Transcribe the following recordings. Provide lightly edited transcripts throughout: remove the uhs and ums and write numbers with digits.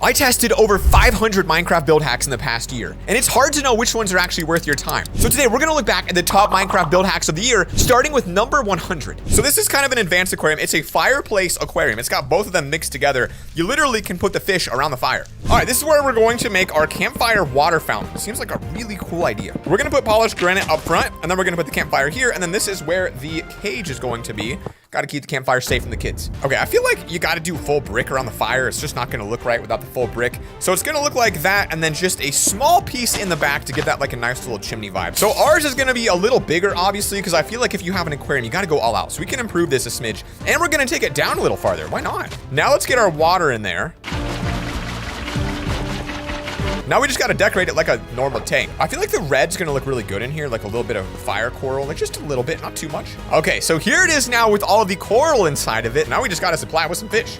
I tested over 500 Minecraft build hacks in the past year, and it's hard to know which ones are actually worth your time. So today we're gonna look back at the top Minecraft build hacks of the year, starting with number 100. So this is kind of an advanced aquarium. It's a fireplace aquarium. It's got both of them mixed together. You literally can put the fish around the fire. All right, this is where we're going to make our campfire water fountain. It seems like a really cool idea. We're gonna put polished granite up front, and then we're gonna put the campfire here, and then this is where the cage is going to be. Got to keep the campfire safe from the kids. Okay, I feel like you got to do full brick around the fire. It's just not going to look right without the full brick. So it's going to look like that, and then just a small piece in the back to get that like a nice little chimney vibe. So ours is going to be a little bigger, obviously, because I feel like if you have an aquarium, you got to go all out. So we can improve this a smidge, and we're going to take it down a little farther. Why not? Now let's get our water in there. Now we just got to decorate it like a normal tank. I feel like the red's gonna look really good in here, like a little bit of fire coral, like just a little bit, not too much. Okay, so here it is now with all of the coral inside of it. Now we just got to supply it with some fish.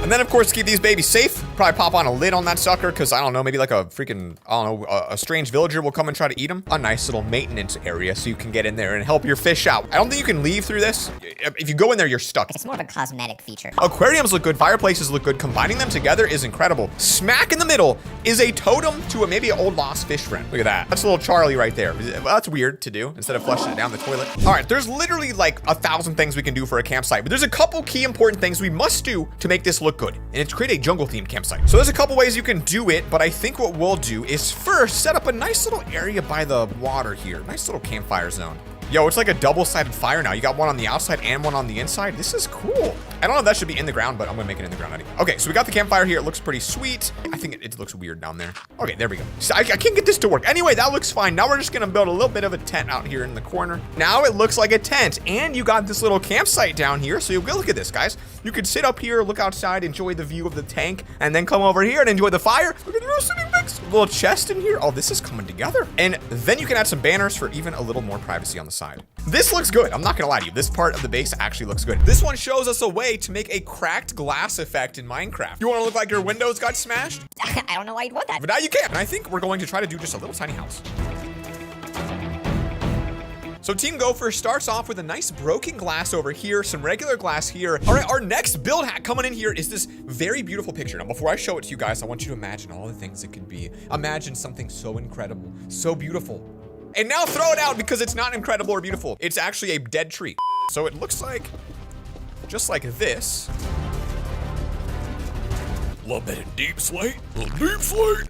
And then, of course, to keep these babies safe, probably pop on a lid on that sucker because, I don't know, maybe like a freaking, I don't know, a strange villager will come and try to eat them. A nice little maintenance area so you can get in there and help your fish out. I don't think you can leave through this. If you go in there, you're stuck. It's more of a cosmetic feature. Aquariums look good. Fireplaces look good. Combining them together is incredible. Smack in the middle is a totem to maybe an old lost fish friend. Look at that. That's a little Charlie right there. Well, that's weird to do instead of flushing it down the toilet. All right, there's literally like 1,000 things we can do for a campsite, but there's a couple key important things we must do to make this look good. And it's create a jungle themed campsite. So there's a couple ways you can do it, but I think what we'll do is first set up a nice little area by the water here. Nice little campfire zone. Yo, it's like a double-sided fire now. You got one on the outside and one on the inside. This is cool. I don't know if that should be in the ground, but I'm gonna make it in the ground anyway. Okay, so we got the campfire here. It looks pretty sweet. I think it looks weird down there. Okay, there we go. So I can't get this to work. Anyway, that looks fine. Now we're just gonna build a little bit of a tent out here in the corner. Now it looks like a tent, and you got this little campsite down here. So you go look at this, guys. You could sit up here, look outside, enjoy the view of the tank, and then come over here and enjoy the fire. Look at the roasting mix. Little chest in here. Oh, this is coming together. And then you can add some banners for even a little more privacy on the side. This looks good. I'm not gonna lie to you. This part of the base actually looks good. This one shows us a way to make a cracked glass effect in Minecraft. You wanna look like your windows got smashed? I don't know why you'd want that. But now you can. And I think we're going to try to do just a little tiny house. So Team Gopher starts off with a nice broken glass over here, some regular glass here. All right, our next build hack coming in here is this very beautiful picture. Now, before I show it to you guys, I want you to imagine all the things it could be. Imagine something so incredible, so beautiful. And now throw it out because it's not incredible or beautiful. It's actually a dead tree. So it looks like, just like this. A little bit of deep slate, deep slate.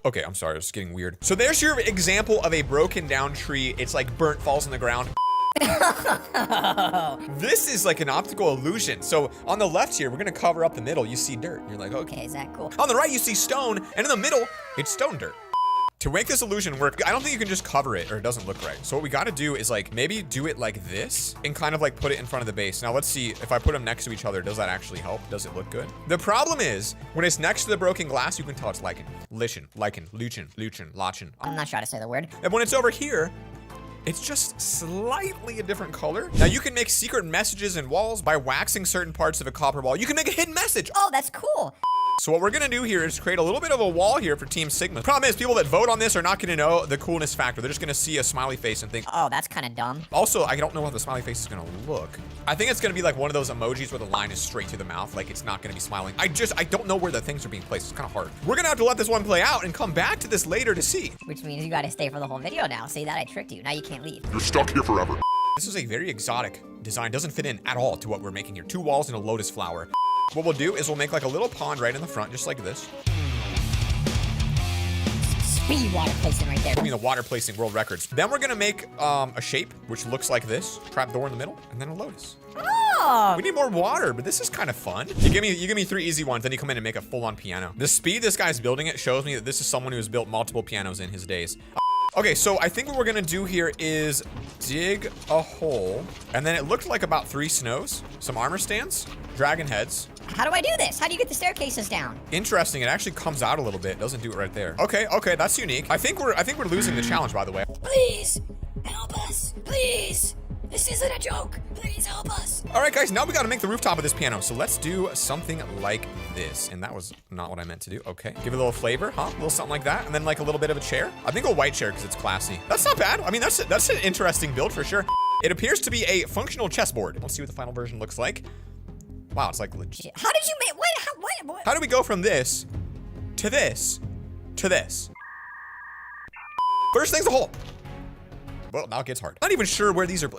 Okay, I'm sorry, it's getting weird. So there's your example of a broken down tree. It's like burnt, falls on the ground. This is like an optical illusion. So on the left here, we're gonna cover up the middle. You see dirt. You're like, okay, is that cool? On the right, you see stone, and in the middle, it's stone dirt. To make this illusion work, I don't think you can just cover it or it doesn't look right. So what we got to do is like maybe do it like this and kind of like put it in front of the base. Now let's see if I put them next to each other, does that actually help? Does it look good? The problem is when it's next to the broken glass, you can tell it's lichen, lichen. I'm not sure how to say the word. And when it's over here, it's just slightly a different color. Now you can make secret messages in walls by waxing certain parts of a copper wall. You can make a hidden message. Oh, that's cool. So what we're gonna do here is create a little bit of a wall here for Team Sigma. Problem is, people that vote on this are not gonna know the coolness factor. They're just gonna see a smiley face and think, oh, that's kind of dumb. Also, I don't know how the smiley face is gonna look. I think it's gonna be like one of those emojis where the line is straight through the mouth, like it's not gonna be smiling. I don't know where the things are being placed. It's kind of hard. We're gonna have to let this one play out and come back to this later to see. Which means you gotta stay for the whole video now. See that? I tricked you. Now you can't leave. You're stuck here forever. This is a very exotic design. Doesn't fit in at all to what we're making here. 2 walls and a lotus flower. What we'll do is we'll make like a little pond right in the front, just like this. Speed water placing right there. I mean, the water placing world records. Then we're gonna make a shape, which looks like this. Trap door in the middle, and then a lotus. Oh! We need more water, but this is kind of fun. You give me 3 easy ones, then you come in and make a full-on piano. The speed this guy's building it shows me that this is someone who has built multiple pianos in his days. Okay, so I think what we're gonna do here is dig a hole, and then it looked like about 3 snows, some armor stands, dragon heads. How do I do this? How do you get the staircases down? Interesting, it actually comes out a little bit. It doesn't do it right there. Okay, that's unique. I think we're losing the challenge, by the way. Please, help us, please. This isn't a joke. Please help us. All right, guys, now we gotta make the rooftop of this piano. So let's do something like this. And that was not what I meant to do. Okay, give it a little flavor, huh? A little something like that. And then like a little bit of a chair. I think a white chair because it's classy. That's not bad. I mean, that's an interesting build for sure. It appears to be a functional chessboard. Let's see what the final version looks like. Wow, it's like legit. How did you make, what? How do we go from this to this to this? First thing's a hole. Well, now it gets hard. Not even sure where these are.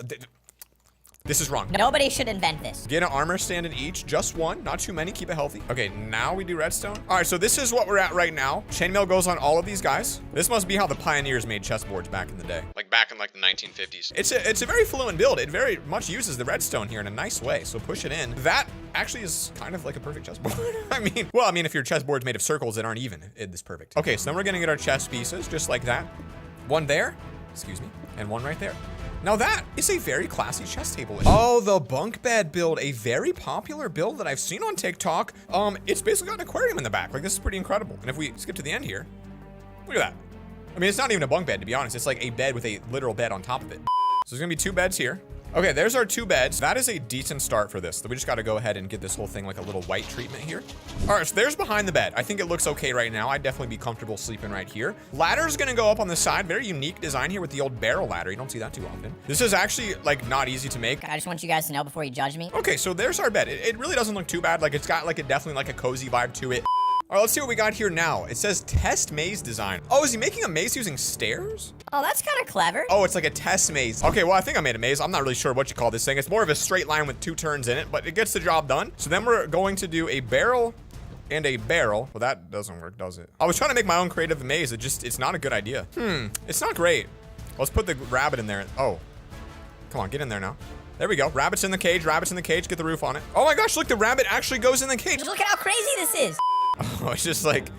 This is wrong. Nobody should invent this. Get an armor stand in each, just one, not too many, keep it healthy. Okay, now we do redstone. All right, so this is what we're at right now. Chainmail goes on all of these guys. This must be how the pioneers made chessboards back in the day. Like back in like the 1950s. It's a very fluent build. It very much uses the redstone here in a nice way, so push it in. That actually is kind of like a perfect chessboard. I mean, if your chessboard's made of circles that aren't even, it's perfect. Okay, so then we're gonna get our chess pieces, just like that. One there, excuse me, and one right there. Now that is a very classy chess table. Oh, the bunk bed build, a very popular build that I've seen on TikTok. It's basically got an aquarium in the back. Like, this is pretty incredible. And if we skip to the end here, look at that. I mean, it's not even a bunk bed, to be honest. It's like a bed with a literal bed on top of it. So there's gonna be 2 beds here. Okay, there's our 2 beds. That is a decent start for this. So we just gotta go ahead and get this whole thing like a little white treatment here. All right, so there's behind the bed. I think it looks okay right now. I'd definitely be comfortable sleeping right here. Ladder's gonna go up on the side. Very unique design here with the old barrel ladder. You don't see that too often. This is actually like not easy to make. I just want you guys to know before you judge me. Okay, so there's our bed. It really doesn't look too bad. Like, it's got like definitely like a cozy vibe to it. All right, let's see what we got here now. It says test maze design. Oh, is he making a maze using stairs? Oh, that's kind of clever. Oh, it's like a test maze. Okay, well, I think I made a maze. I'm not really sure what you call this thing. It's more of a straight line with 2 turns in it, but it gets the job done. So then we're going to do a barrel and a barrel. Well, that doesn't work, does it? I was trying to make my own creative maze. It's not a good idea. It's not great. Let's put the rabbit in there. Oh, come on, get in there now. There we go. Rabbit's in the cage. Rabbit's in the cage. Get the roof on it. Oh my gosh, look, the rabbit actually goes in the cage. Look at how crazy this is. Oh, it's just like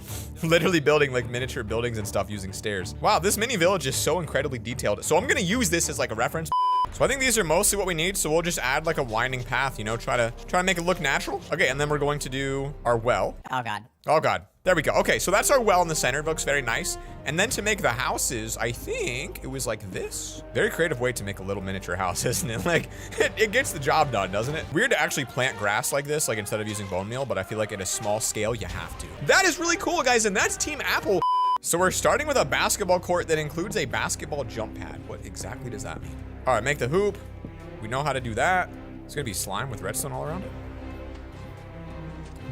literally building like miniature buildings and stuff using stairs. Wow, this mini village is so incredibly detailed. So I'm gonna use this as like a reference. So I think these are mostly what we need. So we'll just add like a winding path, you know, try to make it look natural. Okay, and then we're going to do our well. Oh God. Oh God, there we go. Okay, so that's our well in the center. It looks very nice. And then to make the houses, I think it was like this. Very creative way to make a little miniature house, isn't it? Like, it gets the job done, doesn't it? Weird to actually plant grass like this, like instead of using bone meal, but I feel like at a small scale, you have to. That is really cool, guys, and that's Team Apple. So we're starting with a basketball court that includes a basketball jump pad. What exactly does that mean? All right, make the hoop. We know how to do that. It's gonna be slime with redstone all around it.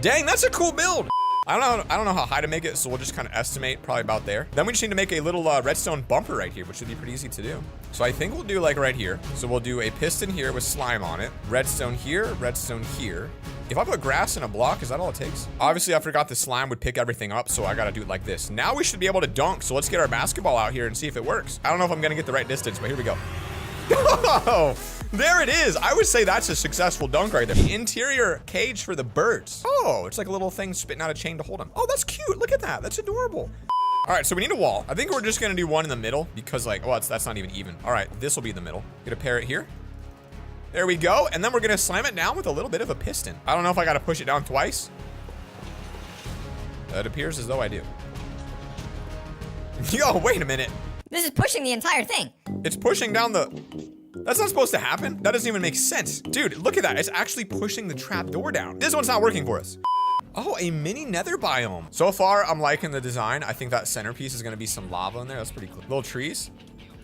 Dang, that's a cool build. I don't know how high to make it, so we'll just kind of estimate probably about there. Then we just need to make a little redstone bumper right here, which should be pretty easy to do. So I think we'll do like right here. So we'll do a piston here with slime on it. Redstone here, redstone here. If I put grass in a block, is that all it takes? Obviously, I forgot the slime would pick everything up, so I gotta do it like this. Now we should be able to dunk, so let's get our basketball out here and see if it works. I don't know if I'm gonna get the right distance, but here we go. Oh, there it is. I would say that's a successful dunk right there. The interior cage for the birds. Oh, it's like a little thing spitting out a chain to hold them. Oh, that's cute. Look at that. That's adorable. All right, so we need a wall. I think we're just gonna do one in the middle because like, well, that's not even even. All right, this will be the middle. Get a parrot here. There we go. And then we're gonna slam it down with a little bit of a piston. I don't know if I gotta push it down twice. It appears as though I do. Yo, wait a minute. This is pushing the entire thing. It's pushing down the... That's not supposed to happen. That doesn't even make sense. Dude, look at that. It's actually pushing the trap door down. This one's not working for us. Oh, a mini nether biome. So far, I'm liking the design. I think that centerpiece is gonna be some lava in there. That's pretty cool. Little trees.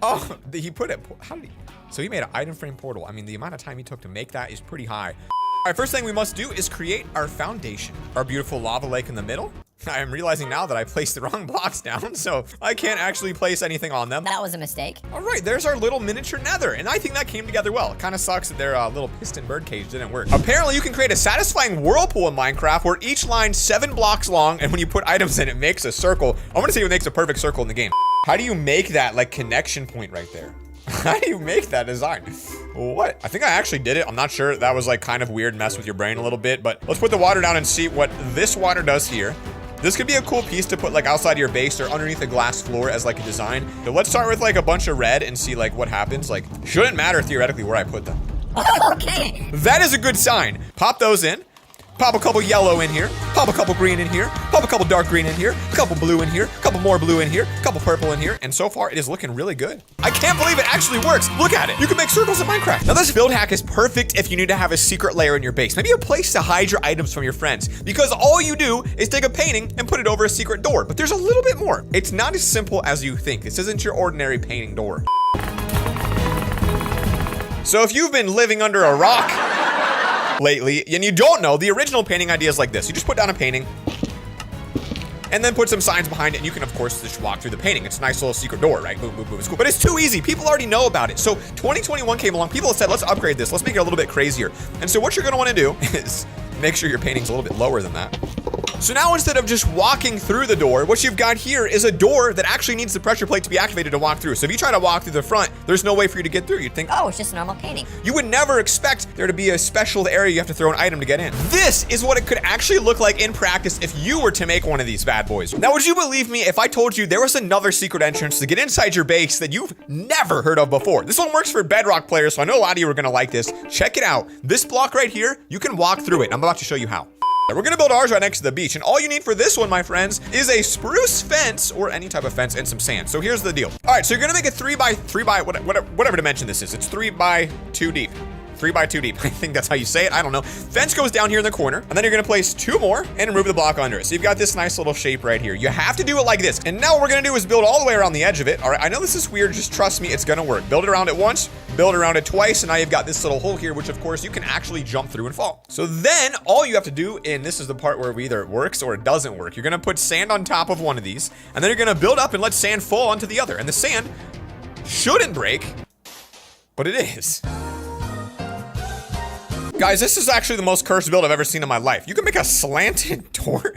Oh, he put it... How did he... So he made an item frame portal. I mean, the amount of time he took to make that is pretty high. All right, first thing we must do is create our foundation. Our beautiful lava lake in the middle. I am realizing now that I placed the wrong blocks down, so I can't actually place anything on them. That was a mistake. All right, there's our little miniature nether, and I think that came together well. It kind of sucks that their little piston bird cage didn't work. Apparently, you can create a satisfying whirlpool in Minecraft where each line's 7 blocks long, and when you put items in, it makes a circle. I'm gonna see if it makes a perfect circle in the game. How do you make that like connection point right there? How do you make that design? What? I think I actually did it. I'm not sure. That was like kind of weird, mess with your brain a little bit, but let's put the water down and see what this water does here. This could be a cool piece to put like outside your base or underneath a glass floor as like a design. So let's start with like a bunch of red and see like what happens. Like, shouldn't matter theoretically where I put them. Okay. That is a good sign. Pop those in. Pop a couple yellow in here, pop a couple green in here, pop a couple dark green in here, a couple blue in here, a couple more blue in here, a couple purple in here, and so far it is looking really good. I can't believe it actually works. Look at it. You can make circles in Minecraft. Now this build hack is perfect if you need to have a secret lair in your base. Maybe a place to hide your items from your friends, because all you do is take a painting and put it over a secret door. But there's a little bit more. It's not as simple as you think. This isn't your ordinary painting door. So if you've been living under a rock, lately and you don't know, the original painting idea is like this. You just put down a painting and then put some signs behind it, and you can, of course, just walk through the painting. It's a nice little secret door, right? Boom, boom, boom. It's cool. But it's too easy. People already know about it. So 2021 came along. People said, let's upgrade this. Let's make it a little bit crazier. And so what you're going to want to do is make sure your painting's a little bit lower than that. So now instead of just walking through the door, what you've got here is a door that actually needs the pressure plate to be activated to walk through. So if you try to walk through the front, there's no way for you to get through. You'd think, Oh, it's just a normal painting. you would never expect there to be a special area you have to throw an item to get in. This is what it could actually look like in practice if you were to make one of these bad boys. Now, would you believe me if I told you there was another secret entrance to get inside your base that you've never heard of before? This one works for Bedrock players, so I know a lot of you are gonna like this. Check it out. This block right here, you can walk through it. I'm about to show you how. We're gonna build ours right next to the beach, and all you need for this one, my friends, is a spruce fence or any type of fence and some sand. So here's the deal. All right, so you're gonna make a 3 by whatever dimension this is. It's 3 by 2 deep. 3 by 2 deep. I think that's how you say it. I don't know. Fence goes down here in the corner, and then you're gonna place 2 more and remove the block under it. So you've got this nice little shape right here. You have to do it like this. And now what we're gonna do is build all the way around the edge of it. All right, I know this is weird. Just trust me, it's gonna work. Build it around it once, build around it twice, and now you've got this little hole here, which of course you can actually jump through and fall. So then all you have to do, and this is the part where either it works or it doesn't work, you're gonna put sand on top of one of these, and then you're gonna build up and let sand fall onto the other. And the sand shouldn't break, but it is. Guys, this is actually the most cursed build I've ever seen in my life. You can make a slanted door.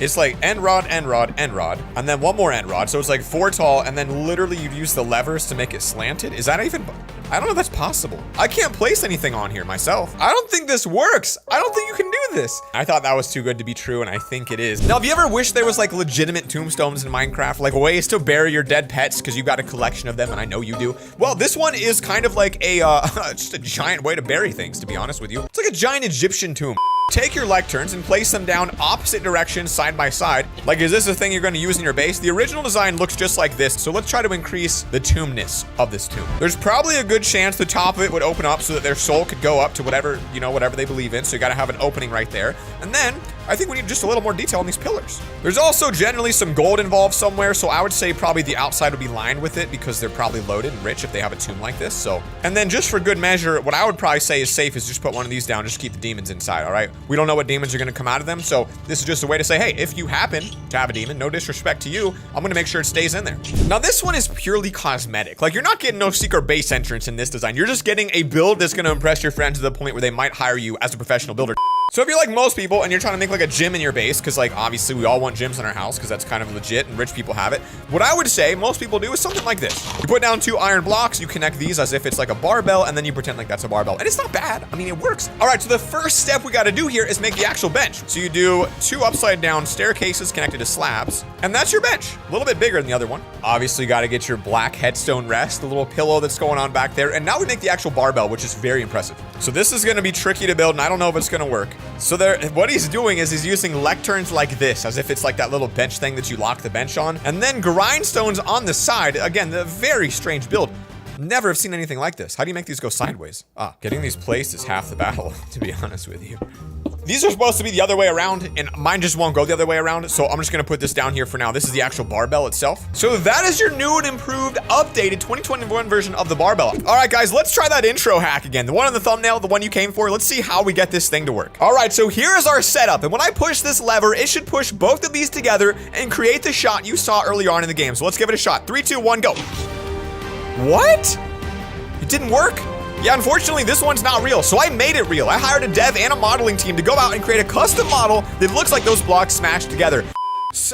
It's like end rod, end rod, end rod, and then one more end rod. So it's like 4 tall, and then literally you'd use the levers to make it slanted. Is that even, I don't know if that's possible. I can't place anything on here myself. I don't think this works. I don't think you can do this. I thought that was too good to be true, and I think it is. Now, have you ever wished there was like legitimate tombstones in Minecraft, like ways to bury your dead pets because you've got a collection of them, and I know you do? Well, this one is kind of like a, just a giant way to bury things, to be honest with you. It's like a giant Egyptian tomb. Take your lecterns and place them down opposite directions side by side. Like, is this a thing you're going to use in your base? The original design looks just like this, so let's try to increase the tombness of this tomb. There's probably a good chance the top of it would open up so that their soul could go up to whatever, you know, whatever they believe in. So you got to have an opening right there. And then I think we need just a little more detail on these pillars. There's also generally some gold involved somewhere, so I would say probably the outside would be lined with it because they're probably loaded and rich if they have a tomb like this. So, and then just for good measure, what I would probably say is safe is just put one of these down, just keep the demons inside, all right? We don't know what demons are gonna come out of them, so this is just a way to say, hey, if you happen to have a demon, no disrespect to you, I'm gonna make sure it stays in there. Now this one is purely cosmetic. Like, you're not getting no secret base entrance in this design. You're just getting a build that's gonna impress your friends to the point where they might hire you as a professional builder. So if you're like most people and you're trying to make like a gym in your base, because like obviously we all want gyms in our house because that's kind of legit and rich people have it. What I would say most people do is something like this. You put down 2 iron blocks, you connect these as if it's like a barbell, and then you pretend like that's a barbell. And it's not bad. I mean, it works. All right, so the first step we got to do here is make the actual bench. So you do 2 upside down staircases connected to slabs, and that's your bench. A little bit bigger than the other one. Obviously you got to get your black headstone rest, the little pillow that's going on back there. And now we make the actual barbell, which is very impressive. So this is going to be tricky to build, and I don't know if it's going to work. So there, what he's doing is he's using lecterns like this, as if it's like that little bench thing that you lock the bench on, and then grindstones on the side. Again, the very strange build. Never have seen anything like this. How do you make these go sideways? Getting these placed is half the battle, to be honest with you. These are supposed to be the other way around, and mine just won't go the other way around, so I'm just gonna put this down here for now. This is the actual barbell itself. So that is your new and improved, updated 2021 version of the barbell. All right, guys, let's try that intro hack again. The one on the thumbnail, the one you came for. Let's see how we get this thing to work. All right, so here is our setup, and when I push this lever, it should push both of these together and create the shot you saw earlier on in the game. So let's give it a shot. 3, 2, 1, go. What? It didn't work? Yeah, unfortunately, this one's not real, so I made it real. I hired a dev and a modeling team to go out and create a custom model that looks like those blocks smashed together.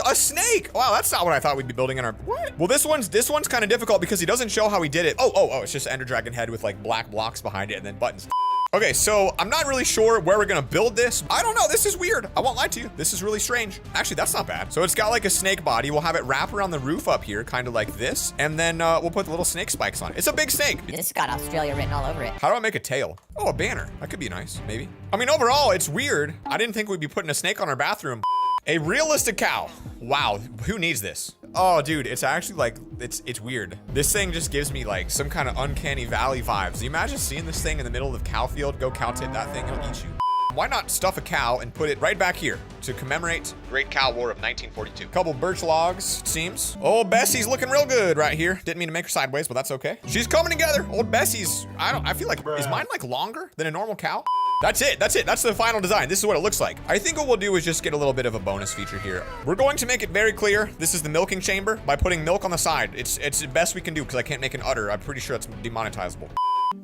A snake. Wow, that's not what I thought we'd be building in our... What? Well, this one's kind of difficult because he doesn't show how he did it. Oh, it's just an Ender Dragon head with like black blocks behind it and then buttons. Okay, so I'm not really sure where we're gonna build this. I don't know, this is weird. I won't lie to you, this is really strange. Actually, that's not bad. So it's got like a snake body. We'll have it wrap around the roof up here, kind of like this. And then we'll put the little snake spikes on it. It's a big snake. It's got Australia written all over it. How do I make a tail? Oh, a banner. That could be nice, maybe. I mean, overall, it's weird. I didn't think we'd be putting a snake on our bathroom. A realistic cow. Wow, who needs this? Oh, dude, it's actually like, it's weird. This thing just gives me like some kind of uncanny valley vibes. You imagine seeing this thing in the middle of the cow field? Go cow tit that thing, it'll eat you. Why not stuff a cow and put it right back here to commemorate Great Cow War of 1942? Couple birch logs, it seems. Old Bessie's looking real good right here. Didn't mean to make her sideways, but that's okay. She's coming together. Old Bessie's, I feel like, is mine like longer than a normal cow? That's it. That's it. That's the final design. This is what it looks like. I think what we'll do is just get a little bit of a bonus feature here. We're going to make it very clear. This is the milking chamber by putting milk on the side. It's the best we can do because I can't make an udder. I'm pretty sure it's demonetizable.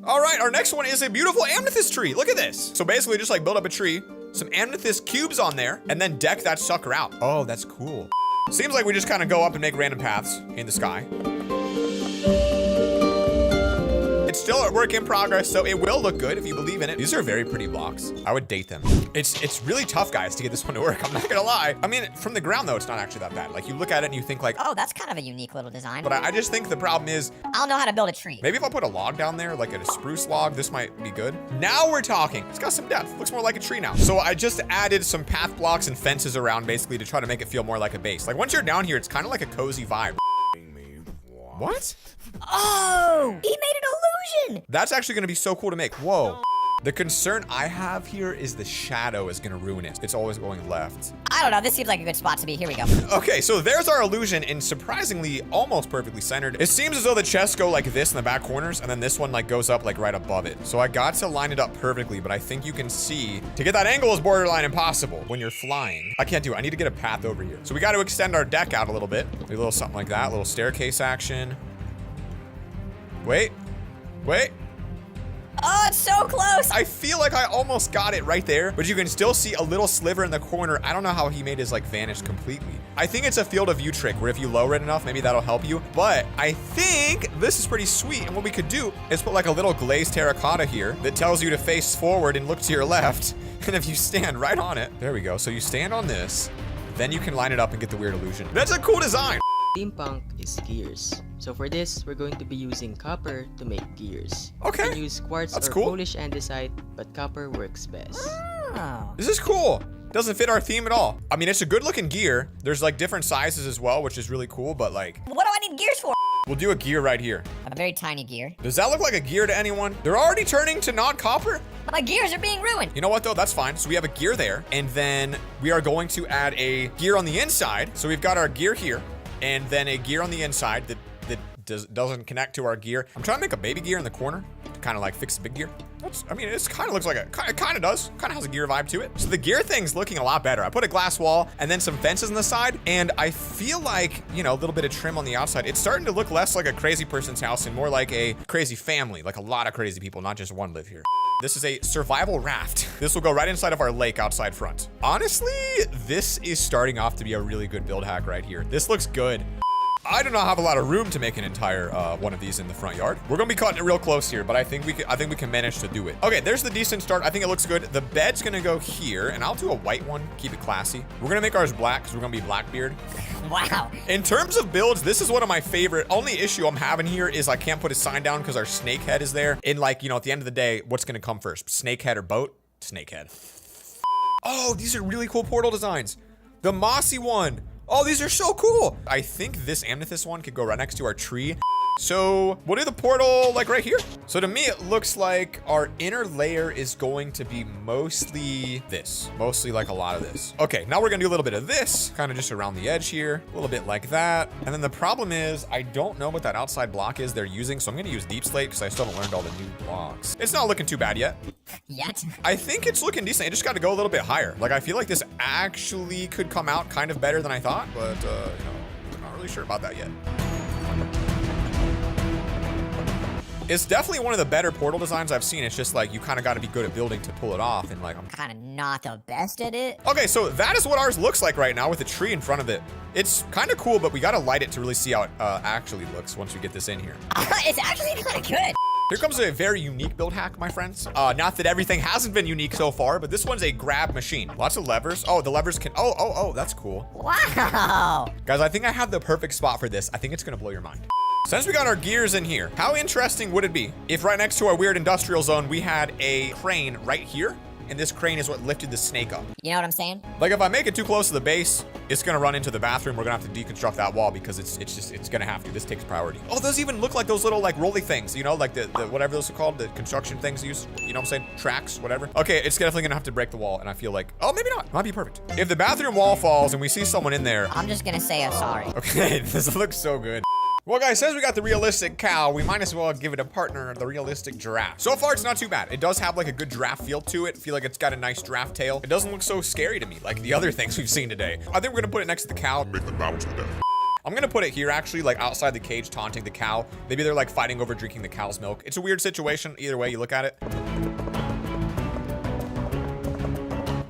All right, our next one is a beautiful amethyst tree. Look at this. So basically just like build up a tree, some amethyst cubes on there, and then deck that sucker out. Oh, that's cool. Seems like we just kind of go up and make random paths in the sky. It's still a work in progress, so it will look good if you believe in it. These are very pretty blocks. I would date them. It's really tough, guys, to get this one to work. I'm not gonna lie. I mean, from the ground, though, it's not actually that bad. Like, you look at it and you think like, Oh, that's kind of a unique little design. but I just think the problem is, I don't know how to build a tree. maybe if I put a log down there, like a spruce log, this might be good. Now we're talking. It's got some depth. Looks more like a tree now. So I just added some path blocks and fences around, basically, to try to make it feel more like a base. Like, once you're down here, it's kind of like a cozy vibe. What? Oh, he made an illusion. That's actually gonna be so cool to make. Whoa. The concern I have here is the shadow is gonna ruin it. It's always going left. I don't know. This seems like a good spot to be. Here we go. Okay, so there's our illusion, and surprisingly, almost perfectly centered. It seems as though the chests go like this in the back corners, and then this one like goes up like right above it. So I got to line it up perfectly, but I think you can see, to get that angle is borderline impossible when you're flying. I can't do it. I need to get a path over here. So we got to extend our deck out a little bit. Do a little something like that, a little staircase action. Wait. Oh, it's so close. I feel like I almost got it right there, but you can still see a little sliver in the corner. I don't know how he made his like vanish completely. I think it's a field of view trick where if you lower it enough, maybe that'll help you. But I think this is pretty sweet. And what we could do is put like a little glazed terracotta here that tells you to face forward and look to your left. And if you stand right on it, there we go. So you stand on this, then you can line it up and get the weird illusion. That's a cool design. Steampunk is gears. So for this, we're going to be using copper to make gears. Okay. You can use quartz That's or cool. Polish andesite, but copper works best. Oh. This is cool. Doesn't fit our theme at all. I mean, it's a good looking gear. There's like different sizes as well, which is really cool, but like, What do I need gears for? we'll do a gear right here. A very tiny gear. Does that look like a gear to anyone? They're already turning to not copper. My gears are being ruined. You know what though? That's fine. So we have a gear there, and then we are going to add a gear on the inside. So we've got our gear here, and then a gear on the inside that doesn't connect to our gear. I'm trying to make a baby gear in the corner to kind of like fix the big gear. I mean, it kind of looks like it kind of does. Kind of has a gear vibe to it. So the gear thing's looking a lot better. I put a glass wall and then some fences on the side, and I feel like, you know, a little bit of trim on the outside. It's starting to look less like a crazy person's house and more like a crazy family, like a lot of crazy people, not just one live here. This is a survival raft. This will go right inside of our lake outside front. Honestly, this is starting off to be a really good build hack right here. This looks good. I do not have a lot of room to make an entire one of these in the front yard. We're gonna be cutting it real close here, but I think we can manage to do it. Okay, there's the decent start. I think it looks good. The bed's gonna go here, and I'll do a white one, keep it classy. We're gonna make ours black because we're gonna be Blackbeard. Wow. In terms of builds, this is one of my favorite. Only issue I'm having here is I can't put a sign down because our snake head is there. And like, you know, at the end of the day, what's gonna come first? Snake head or boat? Snake head. Oh, these are really cool portal designs. The mossy one. Oh, these are so cool. I think this amethyst one could go right next to our tree. So we'll do the portal like right here. So to me, it looks like our inner layer is going to be mostly this, mostly like a lot of this. Okay, now we're gonna do a little bit of this, kind of just around the edge here, a little bit like that. And then the problem is I don't know what that outside block is they're using. So I'm gonna use deep slate because I still haven't learned all the new blocks. It's not looking too bad yet. Yet? I think it's looking decent. It just got to go a little bit higher. Like, I feel like this actually could come out kind of better than I thought, but, you know, I'm not really sure about that yet. It's definitely one of the better portal designs I've seen. It's just like, you kind of got to be good at building to pull it off, and like, I'm Kind of not the best at it. Okay, so that is what ours looks like right now with a tree in front of it. It's kind of cool, but we got to light it to really see how it actually looks once we get this in here. It's actually kind of good. Here comes a very unique build hack, my friends. Not that everything hasn't been unique so far, but this one's a grab machine. Lots of levers. Oh, the levers can, oh, that's cool. Wow. Guys, I think I have the perfect spot for this. I think it's gonna blow your mind. Since we got our gears in here, how interesting would it be if right next to our weird industrial zone, we had a crane right here? And this crane is what lifted the snake up. You know what I'm saying? Like, if I make it too close to the base, it's gonna run into the bathroom. We're gonna have to deconstruct that wall because it's gonna have to. This takes priority. Oh, those even look like those little like rolly things, you know, like the whatever those are called, the construction things used, you know what I'm saying? Tracks, whatever. Okay, it's definitely gonna have to break the wall, and I feel like, oh, maybe not. Might be perfect. If the bathroom wall falls and we see someone in there, I'm just gonna say I'm sorry. okay, this looks so good. Well, guys, since we got the realistic cow, we might as well give it a partner, the realistic giraffe. So far, it's not too bad. It does have like a good giraffe feel to it. I feel like it's got a nice giraffe tail. It doesn't look so scary to me like the other things we've seen today. I think we're gonna put it next to the cow. Make them bow to the death. I'm gonna put it here actually, like outside the cage, taunting the cow. Maybe they're like fighting over drinking the cow's milk. It's a weird situation. Either way you look at it.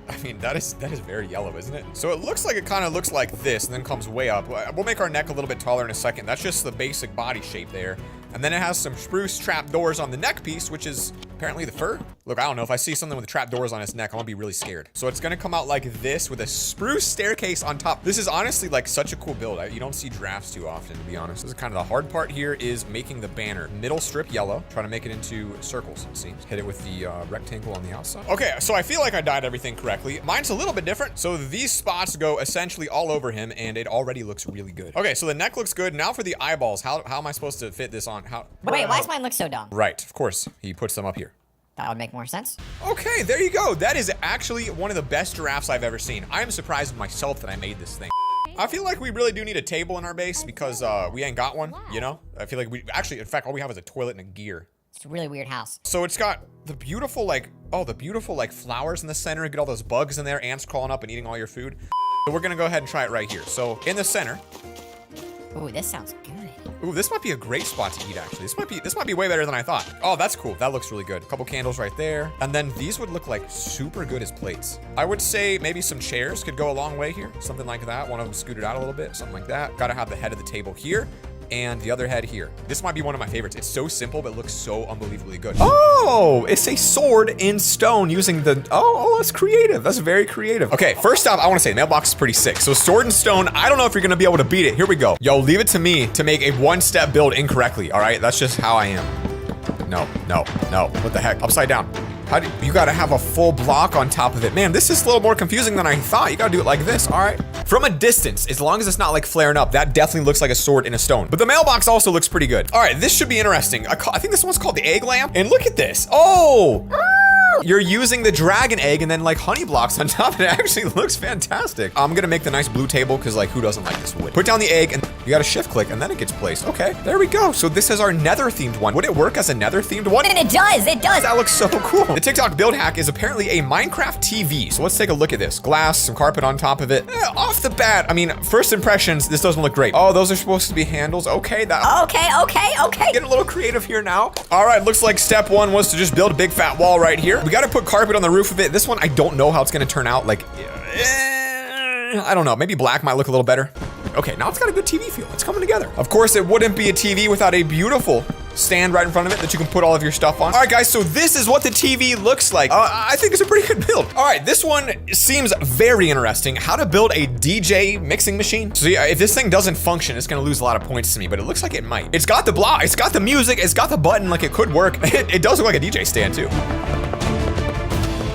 I mean, that is very yellow, isn't it? So it looks like it kind of looks like this and then comes way up. We'll make our neck a little bit taller in a second. That's just the basic body shape there. And then it has some spruce trap doors on the neck piece, which is apparently the fur. Look, I don't know. If I see something with trap doors on its neck, I'm gonna be really scared. So it's gonna come out like this with a spruce staircase on top. This is honestly like such a cool build. You don't see giraffes too often, to be honest. This is kind of the hard part here is making the banner. Middle strip yellow, trying to make it into circles, it seems. Hit it with the rectangle on the outside. Okay, so I feel like I dyed everything correctly. Mine's a little bit different. So these spots go essentially all over him and it already looks really good. Okay, so the neck looks good. Now for the eyeballs, how am I supposed to fit this on? Wait, why does mine look so dumb? Right, of course. He puts them up here. That would make more sense. Okay, there you go. That is actually one of the best giraffes I've ever seen. I am surprised with myself that I made this thing. I feel like we really do need a table in our base because we ain't got one, you know? I feel like we actually, in fact, all we have is a toilet and a gear. It's a really weird house. So it's got the beautiful, like, flowers in the center. You get all those bugs in there, ants crawling up and eating all your food. So we're gonna go ahead and try it right here. So in the center. Ooh, this sounds good. Ooh, this might be a great spot to eat, actually. This might be way better than I thought. Oh, that's cool. That looks really good. A couple candles right there. And then these would look like super good as plates. I would say maybe some chairs could go a long way here. Something like that. One of them scooted out a little bit. Something like that. Gotta have the head of the table here. And the other head here. This might be one of my favorites. It's so simple, but it looks so unbelievably good. Oh, it's a sword in stone using the, oh, that's creative. That's very creative. Okay, first off, I wanna say the mailbox is pretty sick. So sword in stone, I don't know if you're gonna be able to beat it. Here we go. Yo, leave it to me to make a one-step build incorrectly, all right? That's just how I am. No, no, no, what the heck? Upside down. You gotta have a full block on top of it. Man, this is a little more confusing than I thought. You gotta do it like this, all right? From a distance, as long as it's not like flaring up, that definitely looks like a sword in a stone. But the mailbox also looks pretty good. All right, this should be interesting. I think this one's called the egg lamp. And look at this. Oh! You're using the dragon egg and then like honey blocks on top. It actually looks fantastic. I'm gonna make the nice blue table because like who doesn't like this wood? Put down the egg and you gotta shift click and then it gets placed. Okay, there we go. So this is our nether themed one. Would it work as a nether themed one? And it does, it does. That looks so cool. The TikTok build hack is apparently a Minecraft TV. So let's take a look at this. Glass, some carpet on top of it. Off the bat, I mean, first impressions, this doesn't look great. Oh, those are supposed to be handles. Okay, Okay. Getting a little creative here now. All right, looks like step one was to just build a big fat wall right here. We gotta put carpet on the roof of it. This one, I don't know how it's gonna turn out. Like, I don't know. Maybe black might look a little better. Okay, now it's got a good TV feel. It's coming together. Of course, it wouldn't be a TV without a beautiful stand right in front of it that you can put all of your stuff on. All right, guys, so this is what the TV looks like. I think it's a pretty good build. All right, this one seems very interesting. How to build a DJ mixing machine. So yeah, if this thing doesn't function, it's gonna lose a lot of points to me, but it looks like it might. It's got the block, it's got the music, it's got the button, like it could work. It does look like a DJ stand too.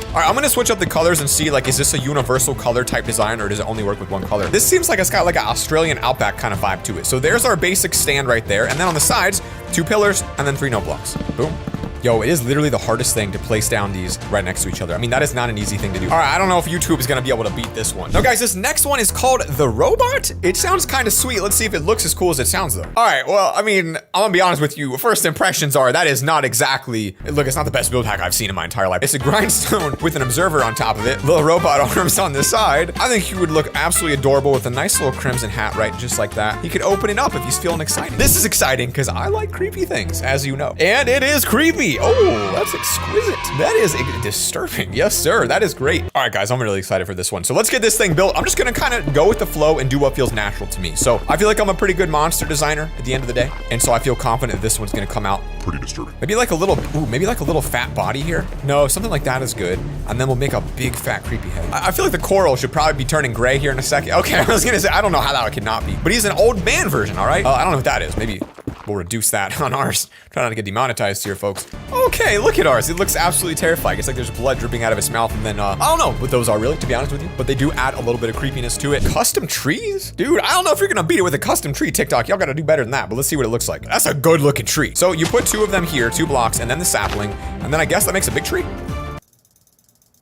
All right, I'm gonna switch up the colors and see, like, is this a universal color type design or does it only work with one color? This seems like it's got like an Australian outback kind of vibe to it. So there's our basic stand right there. And then on the sides, 2 pillars and then 3 note blocks. Boom. Yo, it is literally the hardest thing to place down these right next to each other. I mean, that is not an easy thing to do. All right, I don't know if YouTube is gonna be able to beat this one. Now guys, this next one is called The Robot. It sounds kind of sweet. Let's see if it looks as cool as it sounds though. All right, well, I mean, I'm gonna be honest with you. First impressions are that is not exactly, look, it's not the best build hack I've seen in my entire life. It's a grindstone with an observer on top of it. Little robot arms on the side. I think he would look absolutely adorable with a nice little crimson hat, right? Just like that. He could open it up if he's feeling excited. This is exciting because I like creepy things, as you know. And it is creepy. Oh, that's exquisite. That is disturbing. Yes, sir. That is great. All right, guys, I'm really excited for this one. So let's get this thing built. I'm just gonna kind of go with the flow and do what feels natural to me. So I feel like I'm a pretty good monster designer at the end of the day. And so I feel confident this one's gonna come out Pretty disturbing. maybe like a little, maybe like a little fat body here. No, something like that is good. And then we'll make a big fat creepy head. I feel like the coral should probably be turning gray here in a second. Okay, I was gonna say, I don't know how that could not be, but he's an old man version, all right? I don't know what that is. Maybe we'll reduce that on ours. Try not to get demonetized here, folks. Okay, look at ours. It looks absolutely terrifying. It's like there's blood dripping out of his mouth, and then, I don't know what those are really, to be honest with you, but they do add a little bit of creepiness to it. Custom trees? Dude, I don't know if you're gonna beat it with a custom tree, TikTok. Y'all gotta do better than that, but let's see what it looks like. That's a good looking tree. So you put 2 of them here, 2 blocks, and then the sapling, and then I guess that makes a big tree.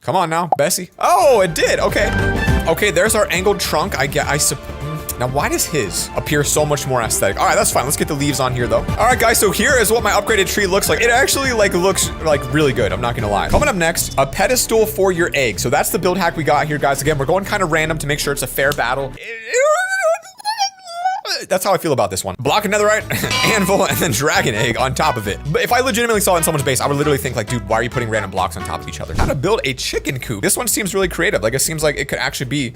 Come on now, Bessie. Oh, it did, okay. Okay, there's our angled trunk. Now, why does his appear so much more aesthetic? All right, that's fine. Let's get the leaves on here, though. All right, guys, so here is what my upgraded tree looks like. It actually, like, looks, like, really good. I'm not gonna lie. Coming up next, a pedestal for your egg. So that's the build hack we got here, guys. Again, we're going kind of random to make sure it's a fair battle. That's how I feel about this one. Block another anvil and then dragon egg on top of it. But if I legitimately saw it in someone's base, I would literally think like, dude, why are you putting random blocks on top of each other? How to build a chicken coop. This one seems really creative. Like it seems like it could actually be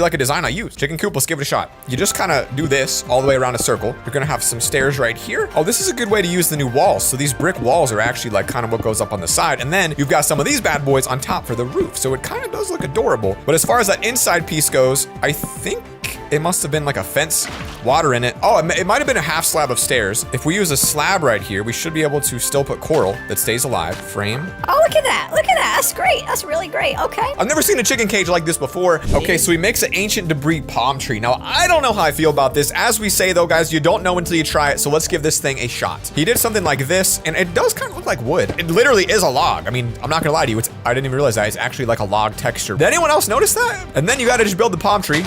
like a design I use. Chicken coop, let's give it a shot. You just kind of do this all the way around a circle. You're gonna have some stairs right here. Oh, this is a good way to use the new walls. So these brick walls are actually like kind of what goes up on the side. And then you've got some of these bad boys on top for the roof. So it kind of does look adorable. But as far as that inside piece goes, I think it must have been like a fence, water in it. Oh, it might have been a half slab of stairs. If we use a slab right here, we should be able to still put coral that stays alive. Frame. Oh, look at that. Look at that. That's great. That's really great. Okay. I've never seen a chicken cage like this before. Okay, so he makes an ancient debris palm tree. Now, I don't know how I feel about this. As we say though, guys, you don't know until you try it. So let's give this thing a shot. He did something like this and it does kind of look like wood. It literally is a log. I mean, I'm not gonna lie to you. I didn't even realize that. It's actually like a log texture. Did anyone else notice that? And then you gotta just build the palm tree.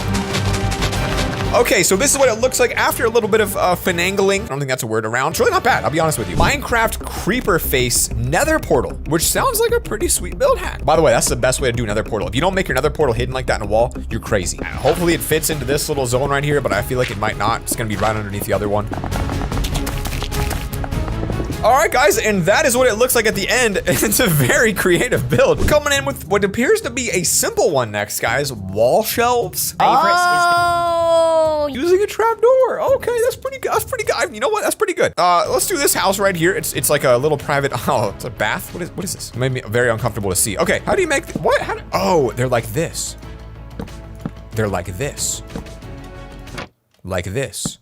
Okay, so this is what it looks like after a little bit of finagling. I don't think that's a word around. It's really not bad, I'll be honest with you. Minecraft creeper face nether portal, which sounds like a pretty sweet build hack. By the way, that's the best way to do nether portal. If you don't make your nether portal hidden like that in a wall, you're crazy. Hopefully it fits into this little zone right here, but I feel like it might not. It's gonna be right underneath the other one. All right, guys, and that is what it looks like at the end. It's a very creative build. We're coming in with what appears to be a simple one next, guys. Wall shelves. Oh, Using a trapdoor. Okay, that's pretty good. That's pretty good. You know what? That's pretty good. Let's do this house right here. It's like a little private. Oh, it's a bath. What is this? It made me very uncomfortable to see. Okay, how do you make what? Oh, they're like this. They're like this. Like this.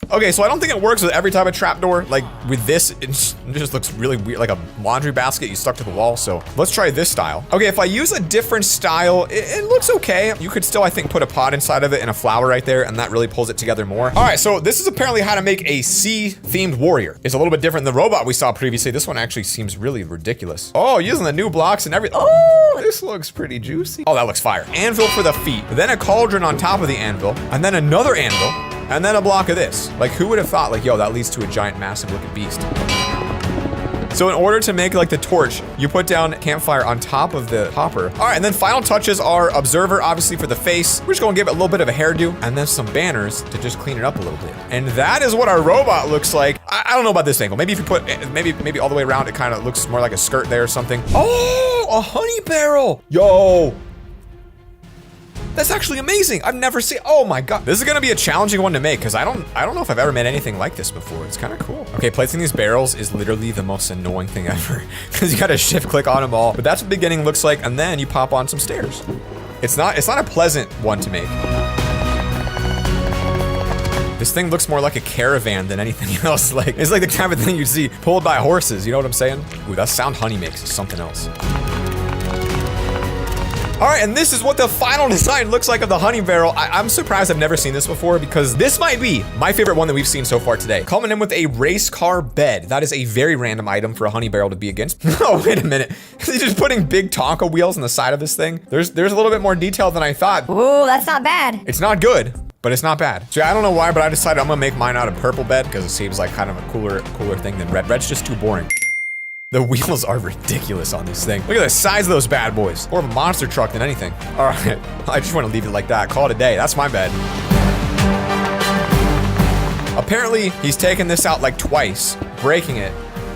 Okay, so I don't think it works with every type of trapdoor. Like with this, it just looks really weird, like a laundry basket you stuck to the wall. So let's try this style. Okay, if I use a different style, it looks okay. You could still, I think, put a pot inside of it and a flower right there, and that really pulls it together more. All right, so this is apparently how to make a sea-themed warrior. It's a little bit different than the robot we saw previously. This one actually seems really ridiculous. Oh, using the new blocks and everything. Oh, this looks pretty juicy. Oh, that looks fire. Anvil for the feet, then a cauldron on top of the anvil, and then another anvil. And then a block of this. Like, who would have thought, like, yo, that leads to a giant, massive looking beast. So in order to make like the torch, you put down campfire on top of the hopper. All right, and then final touches are observer, obviously for the face. We're just gonna give it a little bit of a hairdo and then some banners to just clean it up a little bit. And that is what our robot looks like. I don't know about this angle. Maybe if you put, maybe all the way around, it kind of looks more like a skirt there or something. Oh, a honey barrel. Yo. That's actually amazing. I've never seen, oh my God. This is gonna be a challenging one to make because I don't know if I've ever made anything like this before. It's kind of cool. Okay, placing these barrels is literally the most annoying thing ever because you gotta shift click on them all. But that's what the beginning looks like. And then you pop on some stairs. It's not a pleasant one to make. This thing looks more like a caravan than anything else. Like, it's like the kind of thing you'd see pulled by horses. You know what I'm saying? Ooh, that sound honey makes is something else. All right, and this is what the final design looks like of the honey barrel. I'm surprised I've never seen this before because this might be my favorite one that we've seen so far today. Coming in with a race car bed. That is a very random item for a honey barrel to be against. Oh, wait a minute. He's just putting big Tonka wheels on the side of this thing. There's a little bit more detail than I thought. Ooh, that's not bad. It's not good, but it's not bad. So I don't know why, but I decided I'm gonna make mine out of purple bed because it seems like kind of a cooler thing than red. Red's just too boring. The wheels are ridiculous on this thing. Look at the size of those bad boys. More of a monster truck than anything. All right, I just want to leave it like that. Call it a day. That's my bed. Apparently, he's taken this out like twice, breaking it,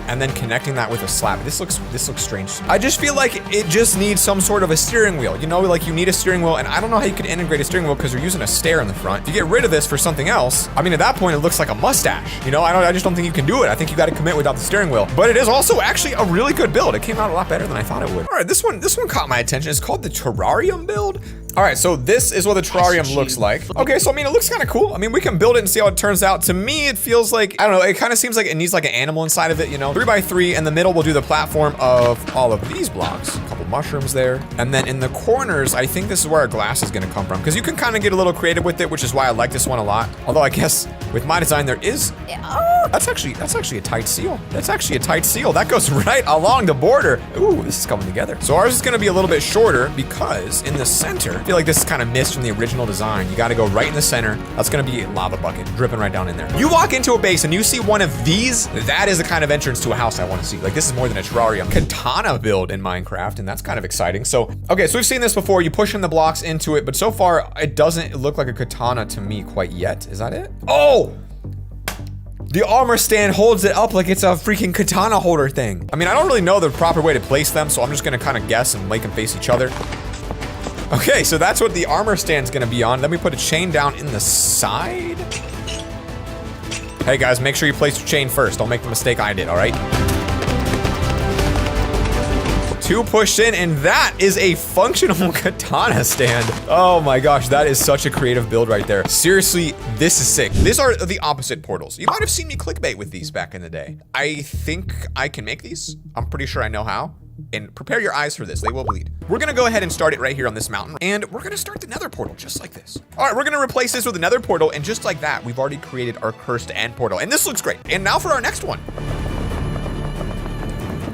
and then connecting that with a slab. This looks strange. I just feel like it just needs some sort of a steering wheel. You know, like you need a steering wheel, and I don't know how you could integrate a steering wheel because you're using a stair in the front. If you get rid of this for something else, I mean, at that point, it looks like a mustache. You know, I just don't think you can do it. I think you got to commit without the steering wheel. But it is also actually a really good build. It came out a lot better than I thought it would. All right, this one caught my attention. It's called the terrarium build. All right, so this is what the terrarium looks like. Okay, so I mean, it looks kind of cool. I mean, we can build it and see how it turns out. To me, it feels like, I don't know, it kind of seems like it needs like an animal inside of it, you know? 3x3, and the middle will do the platform of all of these blocks. A couple couple mushrooms there. And then in the corners, I think this is where our glass is gonna come from, because you can kind of get a little creative with it, which is why I like this one a lot. Although I guess with my design, there is, oh, that's actually a tight seal. That's actually a tight seal. That goes right along the border. Ooh, this is coming together. So ours is gonna be a little bit shorter because in the center, I feel like this is kind of missed from the original design. You gotta go right in the center. That's gonna be a lava bucket dripping right down in there. You walk into a base and you see one of these, that is the kind of entrance to a house I want to see. Like, this is more than a terrarium. Katana build in Minecraft, and that's kind of exciting. So, okay, so we've seen this before. You push in the blocks into it, but so far it doesn't look like a katana to me quite yet. Is that it? Oh! The armor stand holds it up like it's a freaking katana holder thing. I mean, I don't really know the proper way to place them, so I'm just gonna kind of guess and make them face each other. Okay, so that's what the armor stand's gonna be on. Then we put a chain down in the side. Hey guys, make sure you place your chain first. Don't make the mistake I did, all right? 2 pushed in, and that is a functional katana stand. Oh my gosh, that is such a creative build right there. Seriously, this is sick. These are the opposite portals. You might have seen me clickbait with these back in the day. I think I can make these. I'm pretty sure I know how. And prepare your eyes for this, they will bleed. We're gonna go ahead and start it right here on this mountain, and we're gonna start the nether portal just like this. All right, we're gonna replace this with another portal, and just like that, we've already created our cursed end portal, and this looks great. And now for our next one.